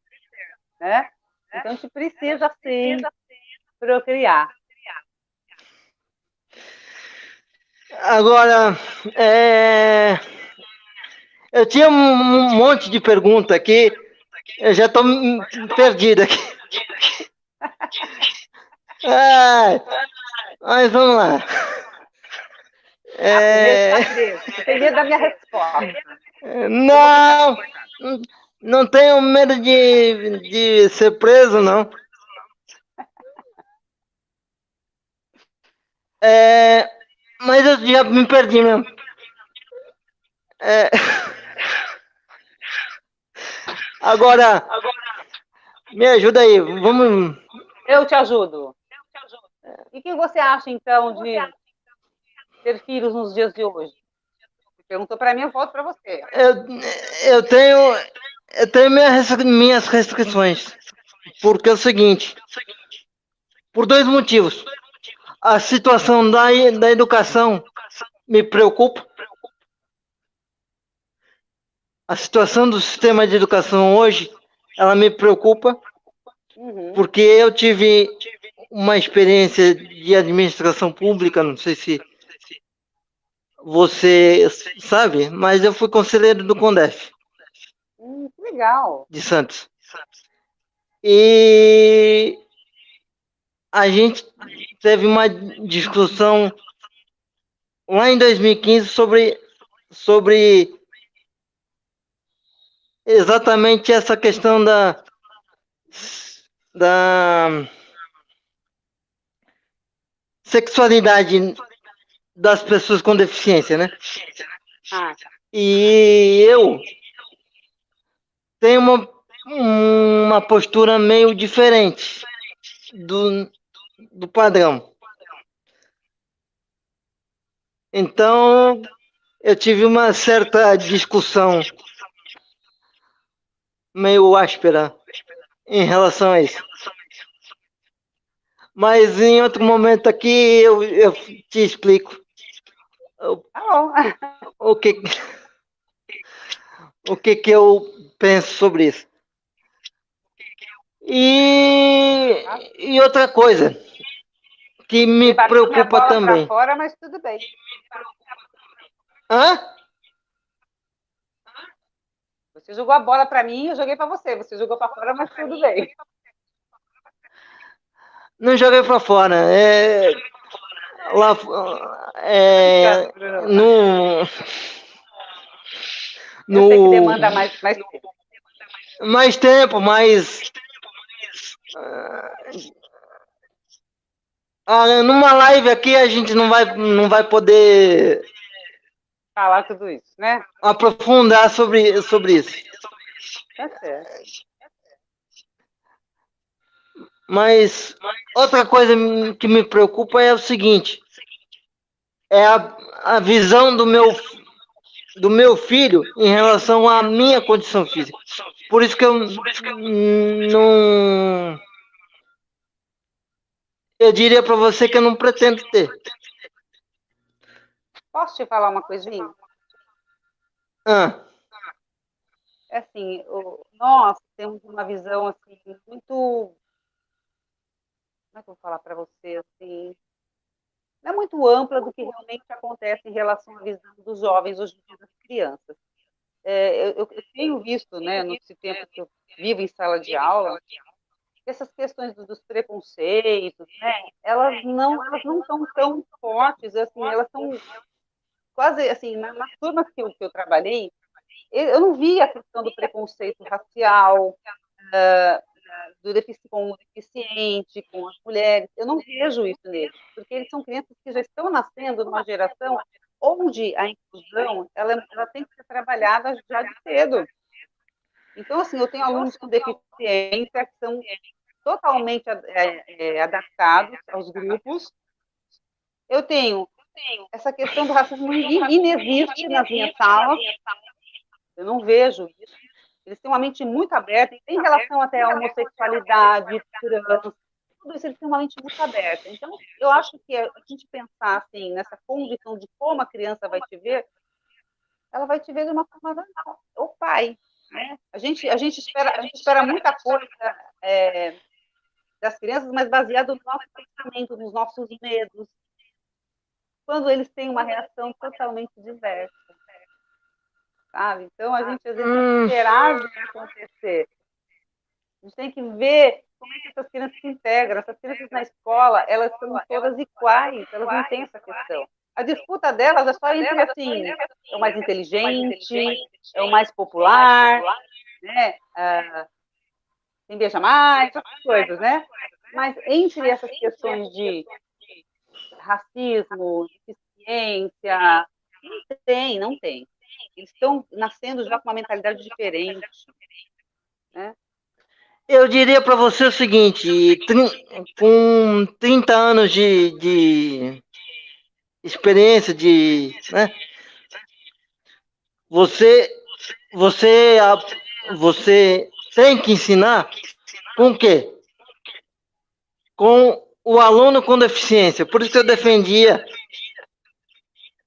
né? Então, a gente precisa, sim, procriar. Agora, eu tinha um monte de pergunta aqui, eu já estou perdido aqui. Mas vamos lá. Você tem medo da minha resposta. Não, Não tenho medo de ser preso, não. Mas eu já me perdi mesmo. Agora, me ajuda aí. Vamos. Eu te ajudo. E o que você acha, então, de ter filhos nos dias de hoje? Você perguntou para mim, eu volto para você. Eu tenho minhas restrições. Porque é o seguinte, por dois motivos. A situação da educação me preocupa. A situação do sistema de educação hoje, ela me preocupa, porque eu tive uma experiência de administração pública, não sei se você sabe, mas eu fui conselheiro do CONDEF. Que legal. De Santos. E a gente teve uma discussão lá em 2015 sobre exatamente essa questão da sexualidade das pessoas com deficiência, né? E eu tenho uma postura meio diferente do padrão. Então, eu tive uma certa discussão meio áspera em relação a isso. Mas em outro momento aqui eu te explico o que eu penso sobre isso. E outra coisa que me preocupa também. Pra fora, mas tudo bem. Hã? Você jogou a bola para mim, eu joguei para você. Você jogou para fora, mas tudo bem. Não joguei para fora. Lá no eu sei que demanda mais tempo, mas numa live aqui a gente não vai poder falar tudo isso, né? Aprofundar sobre isso. Tá certo. Mas outra coisa que me preocupa é o seguinte: é a visão do meu filho em relação à minha condição física. Por isso que eu não. Eu diria para você que eu não pretendo ter. Posso te falar uma coisinha? Assim, nós temos uma visão assim muito, como é que eu vou falar para você assim, não é muito ampla do que realmente acontece em relação à visão dos jovens hoje em dia, das crianças. Eu tenho visto, né, nesse tempo que eu vivo em sala de aula, essas questões dos preconceitos, né, elas não são tão fortes, assim, elas são quase, assim, nas turmas que eu trabalhei, eu não vi a questão do preconceito racial, com o deficiente, com as mulheres, eu não vejo isso neles, porque eles são crianças que já estão nascendo numa geração onde a inclusão ela tem que ser trabalhada já de cedo. Então, assim, eu tenho alunos com deficiência que são totalmente adaptados aos grupos. Eu tenho essa questão do racismo inexiste nas minhas salas, eu não vejo isso. Eles têm uma mente muito aberta, em relação até à homossexualidade, trans, tudo isso eles têm uma mente muito aberta. Então, eu acho que a gente pensar assim, nessa condição de como a criança vai te ver, ela vai te ver de uma forma normal. O pai, né? A gente espera muita coisa das crianças, mas baseado no nosso pensamento, nos nossos medos, quando eles têm uma reação totalmente diversa. Sabe? Então, a gente às vezes tem que esperar isso acontecer. A gente tem que ver como é que essas crianças se integram. Essas crianças na escola, elas são todas iguais, elas não têm essa questão. A disputa delas é só entre, assim, é o mais inteligente, é o mais popular, né? Quem beija mais, essas coisas, né? Mas entre essas questões de racismo, deficiência, não tem. Eles estão nascendo já com uma mentalidade diferente, né? Eu diria para você o seguinte, com 30 anos de experiência, né, você, você, você tem que ensinar com o quê? Com o aluno com deficiência. Por isso que eu defendia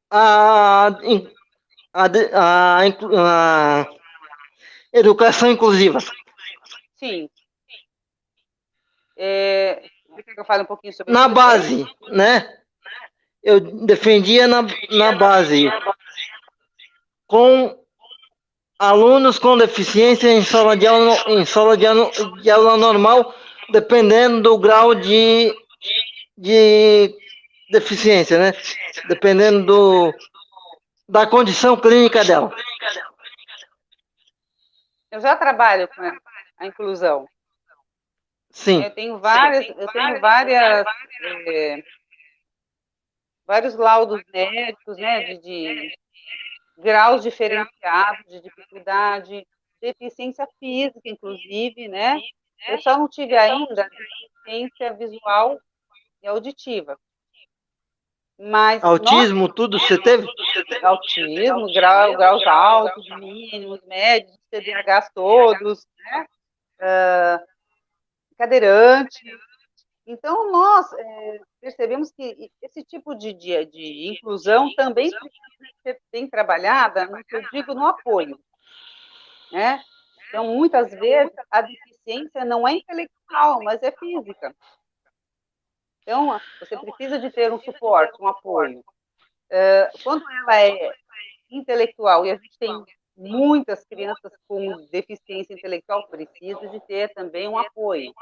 a, a, a educação inclusiva. Sim. Quer que eu fale um pouquinho sobre na isso? Base, né? Eu defendia na base, com alunos com deficiência em sala de aula normal, dependendo do grau de deficiência, né? Dependendo da condição clínica dela. Eu já trabalho com a inclusão. Sim. Eu tenho vários laudos médicos, né, de graus diferenciados de dificuldade, deficiência física, inclusive, né? Eu só não tive ainda deficiência visual e auditiva. Mas autismo, tudo você teve? Autismo, graus altos, mínimos, médios, TDAH todos, né? Cadeirante. Então, nós percebemos que esse tipo de inclusão também precisa ser bem trabalhada, no que eu digo, no apoio, né? Então, muitas vezes, a deficiência não é intelectual, mas é física. Então, você precisa de ter um suporte, um apoio. Quando ela é intelectual, e a gente tem muitas crianças com deficiência intelectual, precisa de ter também um apoio,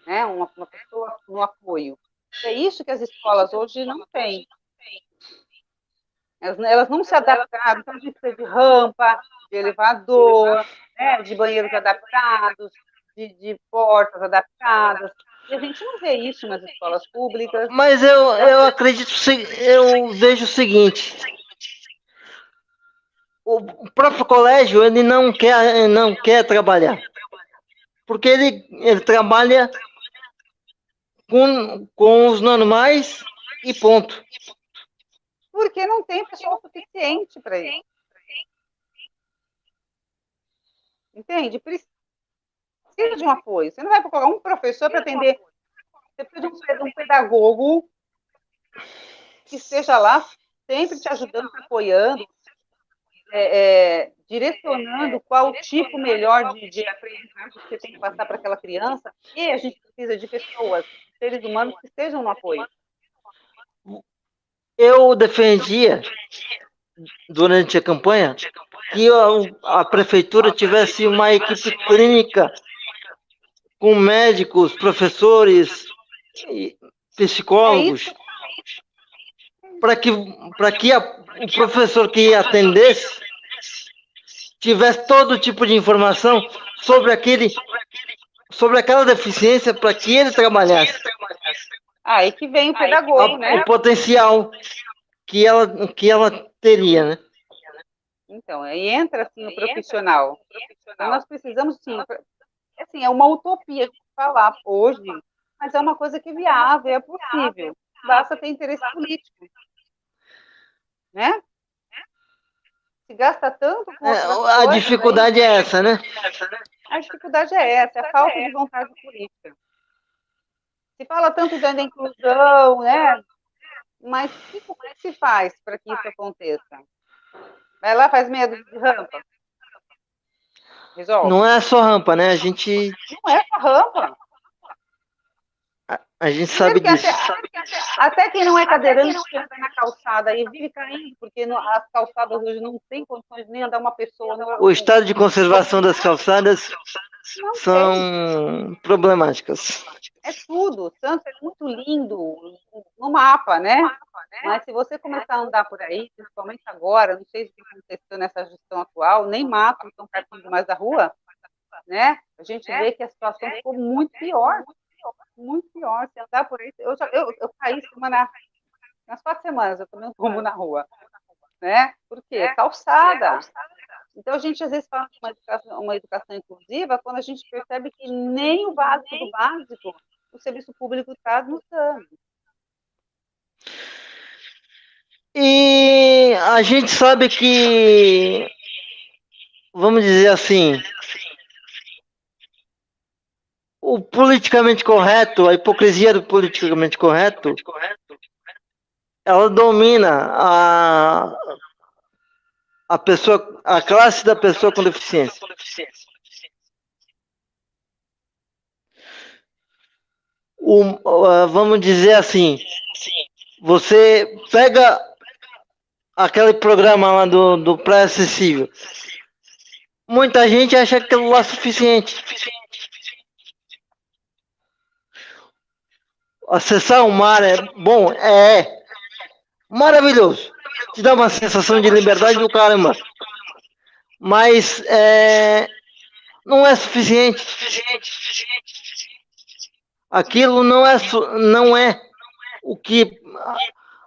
né? Uma pessoa no apoio. É isso que as escolas hoje não têm. Elas não se adaptaram, então a gente precisa de rampa, de elevador, né? De banheiros adaptados, de portas adaptadas. E a gente não vê isso nas escolas públicas. Mas eu acredito, eu vejo o seguinte: o próprio colégio ele não quer trabalhar, porque ele trabalha com os normais e ponto. Porque não tem pessoal suficiente para isso. Entende? Precisa de um apoio. Você não vai colocar um professor para atender. Você precisa de um pedagogo que esteja lá, sempre te ajudando, te apoiando, direcionando qual o tipo melhor de aprendizagem que você tem que passar para aquela criança. E a gente precisa de pessoas, seres humanos que estejam no apoio. Eu defendia, durante a campanha, que a prefeitura tivesse uma equipe clínica com médicos, professores, psicólogos, para que o professor que atendesse tivesse todo tipo de informação sobre aquela deficiência para que ele trabalhasse. Aí que vem o pedagogo, né? O potencial que ela teria, né? Então, aí entra assim o profissional. Então, nós precisamos, sim, assim, é uma utopia falar hoje, mas é uma coisa que é viável, é possível. Basta ter interesse político, né? Se gasta tanto com a dificuldade é essa, né? A dificuldade é essa, é a falta de vontade política. Se fala tanto da inclusão, né? Mas o que se faz para que isso aconteça? Vai lá, faz meia dúzia de rampa. Resolve. Não é só rampa, né? A gente... Não é só rampa. A gente sabe disso. Até quem não é cadeirante anda na calçada e vive caindo, porque as calçadas hoje não têm condições de nem andar uma pessoa. O estado de conservação das calçadas são problemáticas. É tudo. Santos é muito lindo no mapa, né? Mas se você começar a andar por aí, principalmente agora, não sei se está acontecendo nessa gestão atual, nem mato estão partindo mais da rua, né? A gente vê que a situação ficou muito pior, muito pior. Se andar por aí, eu caí nas 4 semanas, eu tomei um tombo na rua, né? Por quê? Calçada. Então, a gente às vezes fala de uma educação inclusiva quando a gente percebe que nem o básico do básico o serviço público está nos dando. E a gente sabe que, vamos dizer assim, o politicamente correto, a hipocrisia do politicamente correto, ela domina a pessoa, a classe da pessoa com deficiência. Vamos dizer assim, você pega aquele programa lá do pré-acessível, muita gente acha aquilo lá suficiente. Acessar o mar é bom? É maravilhoso, te dá uma sensação de liberdade do caramba, mas não é suficiente. Aquilo não é o que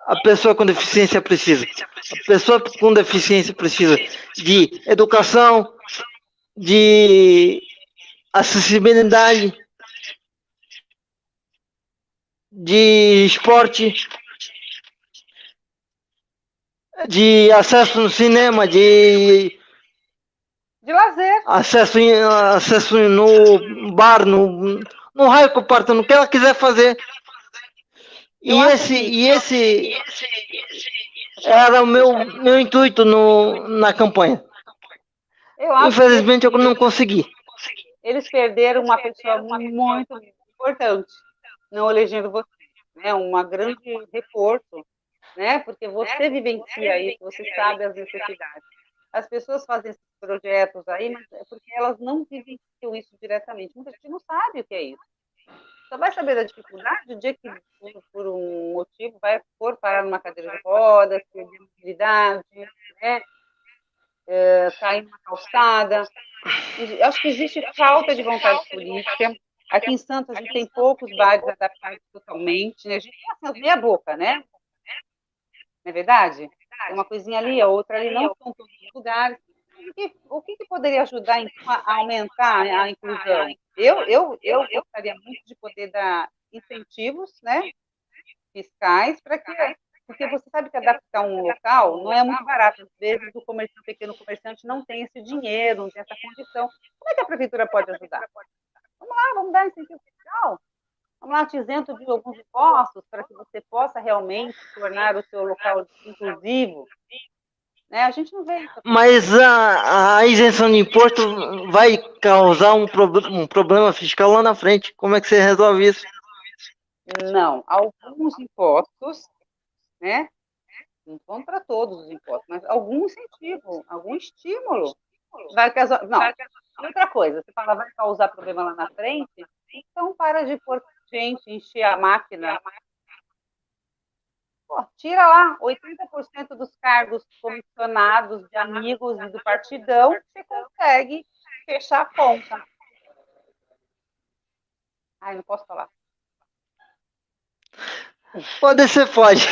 a pessoa com deficiência precisa. A pessoa com deficiência precisa de educação, de acessibilidade, de esporte, de acesso no cinema, de lazer, acesso no bar, no raio que parta, no que ela quiser fazer. E esse era o meu intuito na campanha. Infelizmente eu não consegui. Eles perderam uma pessoa muito importante, não elegendo você, né? Um grande reforço, né? Porque você vivencia isso, você sabe as necessidades. As pessoas fazem esses projetos aí, mas é porque elas não vivenciam isso diretamente. Muita gente não sabe o que é isso. Só vai saber da dificuldade o dia que, por um motivo, vai parar numa cadeira de rodas, perder mobilidade, né? Cair numa calçada. E acho que existe falta de vontade política. Aqui em Santos, a gente tem poucos bares adaptados totalmente, né? A gente tem assim, meia boca, né? Não é verdade? Tem uma coisinha ali, a outra ali, não são todos os lugares. O que poderia ajudar então, a aumentar a inclusão? Eu gostaria muito de poder dar incentivos, né, fiscais, porque você sabe que adaptar um local não é muito barato. Às vezes o pequeno comerciante não tem esse dinheiro, não tem essa condição. Como é que a prefeitura pode ajudar? Vamos lá, vamos dar incentivo fiscal. Vamos lá, te isento de alguns impostos para que você possa realmente tornar o seu local inclusivo. Né? A gente não vê isso. Mas a isenção de imposto vai causar um problema fiscal lá na frente. Como é que você resolve isso? Não, alguns impostos, né? Não são para todos os impostos, mas algum incentivo, algum estímulo vai causar. Não, outra coisa, você fala, vai causar problema lá na frente, então para de pôr gente, encher a máquina. Pô, tira lá 80% dos cargos comissionados de amigos e do partidão, você consegue fechar a conta. Ai, não posso falar. Pode ser, pode.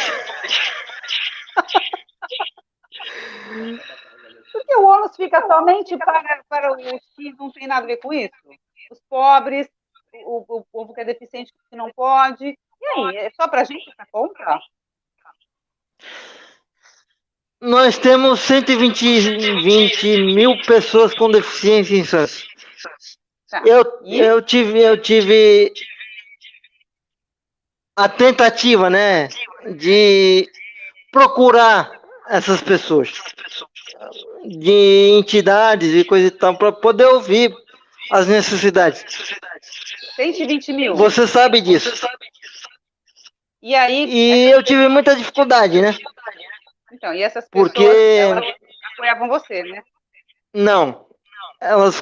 Porque o ônus fica somente para os que não tem nada a ver com isso. Os pobres, o povo que é deficiente que não pode. E aí, é só para a gente essa conta? Nós temos 120 mil pessoas com deficiência em Santos. Tá. Eu tive a tentativa, né, de procurar essas pessoas, de entidades e coisa e tal, para poder ouvir as necessidades. 120 mil. Você sabe disso. E aí? E eu tive muita dificuldade, né? Então, e essas pessoas, elas apoiavam você, né? Não. Elas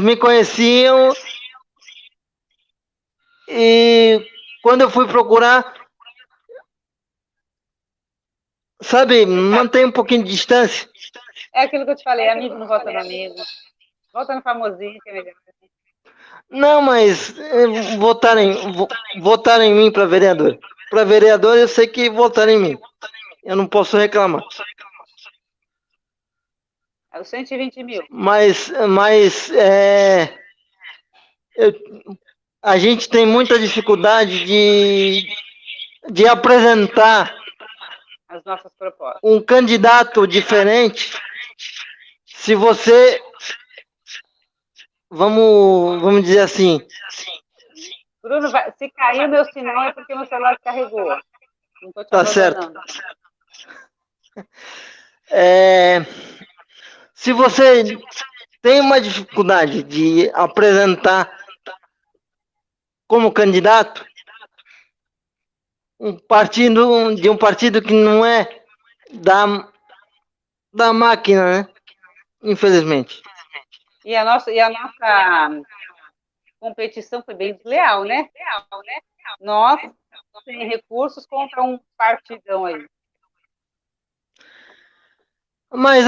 me conheciam e quando eu fui procurar, sabe, mantém um pouquinho de distância. É aquilo que eu te falei, amigo não vota no amigo. Vota no famosinho, que é melhor. Não, mas votar em mim para vereador. Para vereador eu sei que votaram em mim. Eu não posso reclamar. É os 120 mil. Mas a gente tem muita dificuldade de apresentar As nossas propostas. um candidato diferente. Se você, vamos dizer assim, Bruno, se cair o meu sinal é porque meu celular descarregou. Não estou te tá abandonando. certo. Se você tem uma dificuldade de apresentar como candidato um partido que não é da máquina, né? Infelizmente. E a nossa competição foi bem desleal, né? Nós, sem recursos, contra um partidão aí. Mas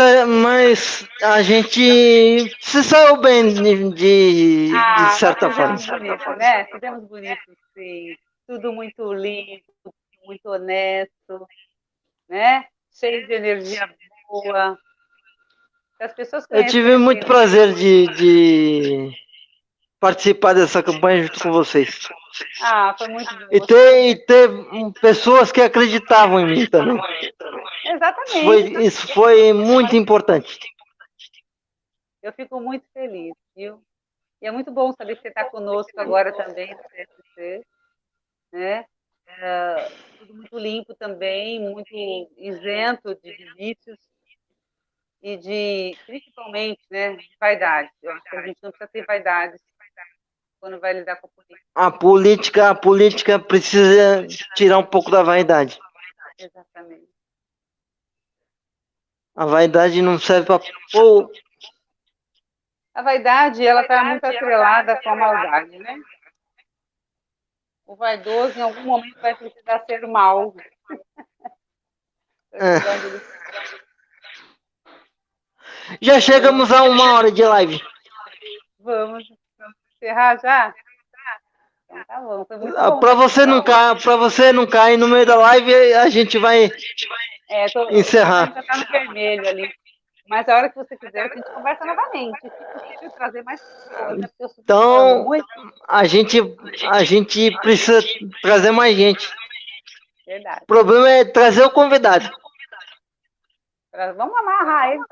a gente se saiu bem de certa forma. Bonito, né? Fizemos bonito, sim. Tudo muito limpo, muito honesto, né? Cheio de energia boa. As pessoas Eu tive muito prazer de participar dessa campanha junto com vocês. Foi muito bom. E ter pessoas que acreditavam em mim também. Exatamente. Isso foi muito importante. Eu fico muito feliz, viu? E é muito bom saber que você está conosco agora também no PSC, né? Tudo muito limpo também, muito isento de vícios e principalmente, né, de vaidade. Eu acho que a gente não precisa ter vaidade quando vai lidar com a política. A política precisa tirar um pouco da vaidade. Exatamente. A vaidade não serve para... A vaidade, ela está muito atrelada com a maldade, né? O vaidoso, em algum momento, vai precisar ser mal. Já chegamos a 1 hora de live. Vamos encerrar já? Então, tá bom. Foi muito bom. Para você não cair no meio da live, a gente vai encerrar. Já está no vermelho ali. Mas a hora que você quiser, a gente conversa novamente. Se possível, trazer mais pessoas. Né? Então, a gente precisa trazer mais gente. Verdade. O problema é trazer o convidado. Vamos amarrar ele.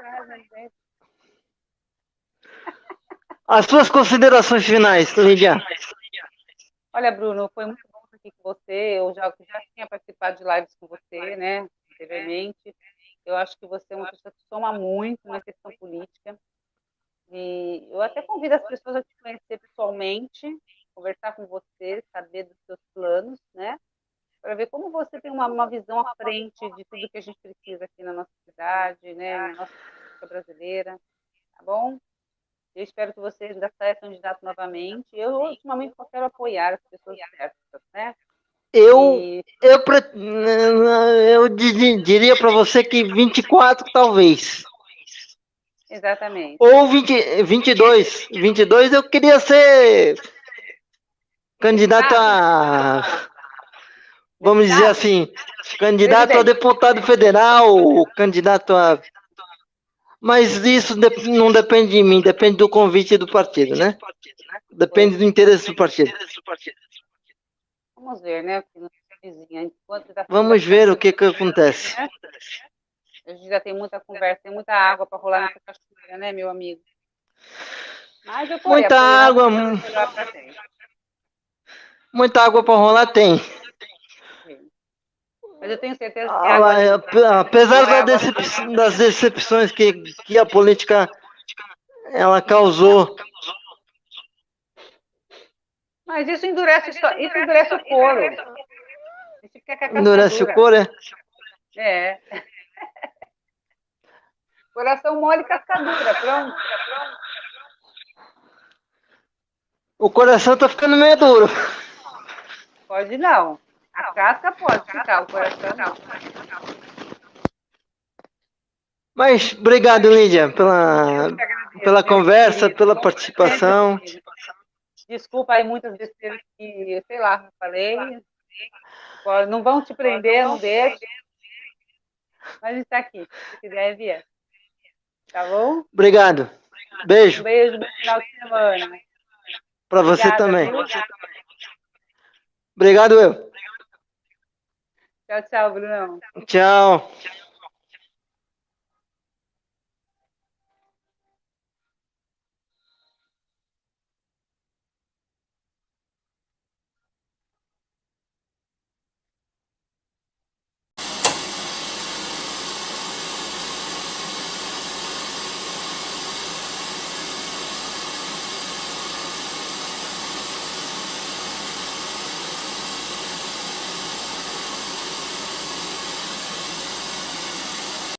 As suas considerações finais, Lídia. Olha, Bruno, foi muito bom estar aqui com você. Eu já tinha participado de lives com você, né? Anteriormente. Eu acho que você é uma pessoa que soma muito na questão política. E eu até convido as pessoas a te conhecer pessoalmente, conversar com você, saber dos seus planos, né? Para ver como você tem uma visão à frente de tudo que a gente precisa aqui na nossa cidade, né? Na nossa política brasileira, tá bom? Eu espero que você ainda saia candidato novamente. Eu, ultimamente, só quero apoiar as pessoas certas, né? Eu diria para você que 24, talvez. Exatamente. Ou 22. 22 eu queria ser candidato a... Vamos dizer assim, candidato a deputado federal, candidato a... Mas isso não depende de mim, depende do convite do partido, né? Depende do interesse do partido. Vamos ver, né? Vamos ver o que acontece. A gente já tem muita conversa, tem muita água para rolar nessa cachoeira, né, meu amigo? Mas eu muita água. Muita água para rolar tem. Mas eu tenho certeza que apesar das decepções que a política ela causou. Mas isso endurece o couro. Endurece o couro, é? É. Coração mole e cascadura, pronto. O coração tá ficando meio duro. Pode não. A casca pode ficar, o coração não. Mas obrigado, Lídia, pela conversa, querido. pela participação. Desculpa aí muitas besteiras que, sei lá, falei. Não vão te prender, não deixe. Mas está aqui, se quiser vier. Tá bom? Obrigado. Beijo. Um beijo, bom final de semana. Para você também. Viu? Obrigado, eu. Tchau, tchau, Brunão. Tchau.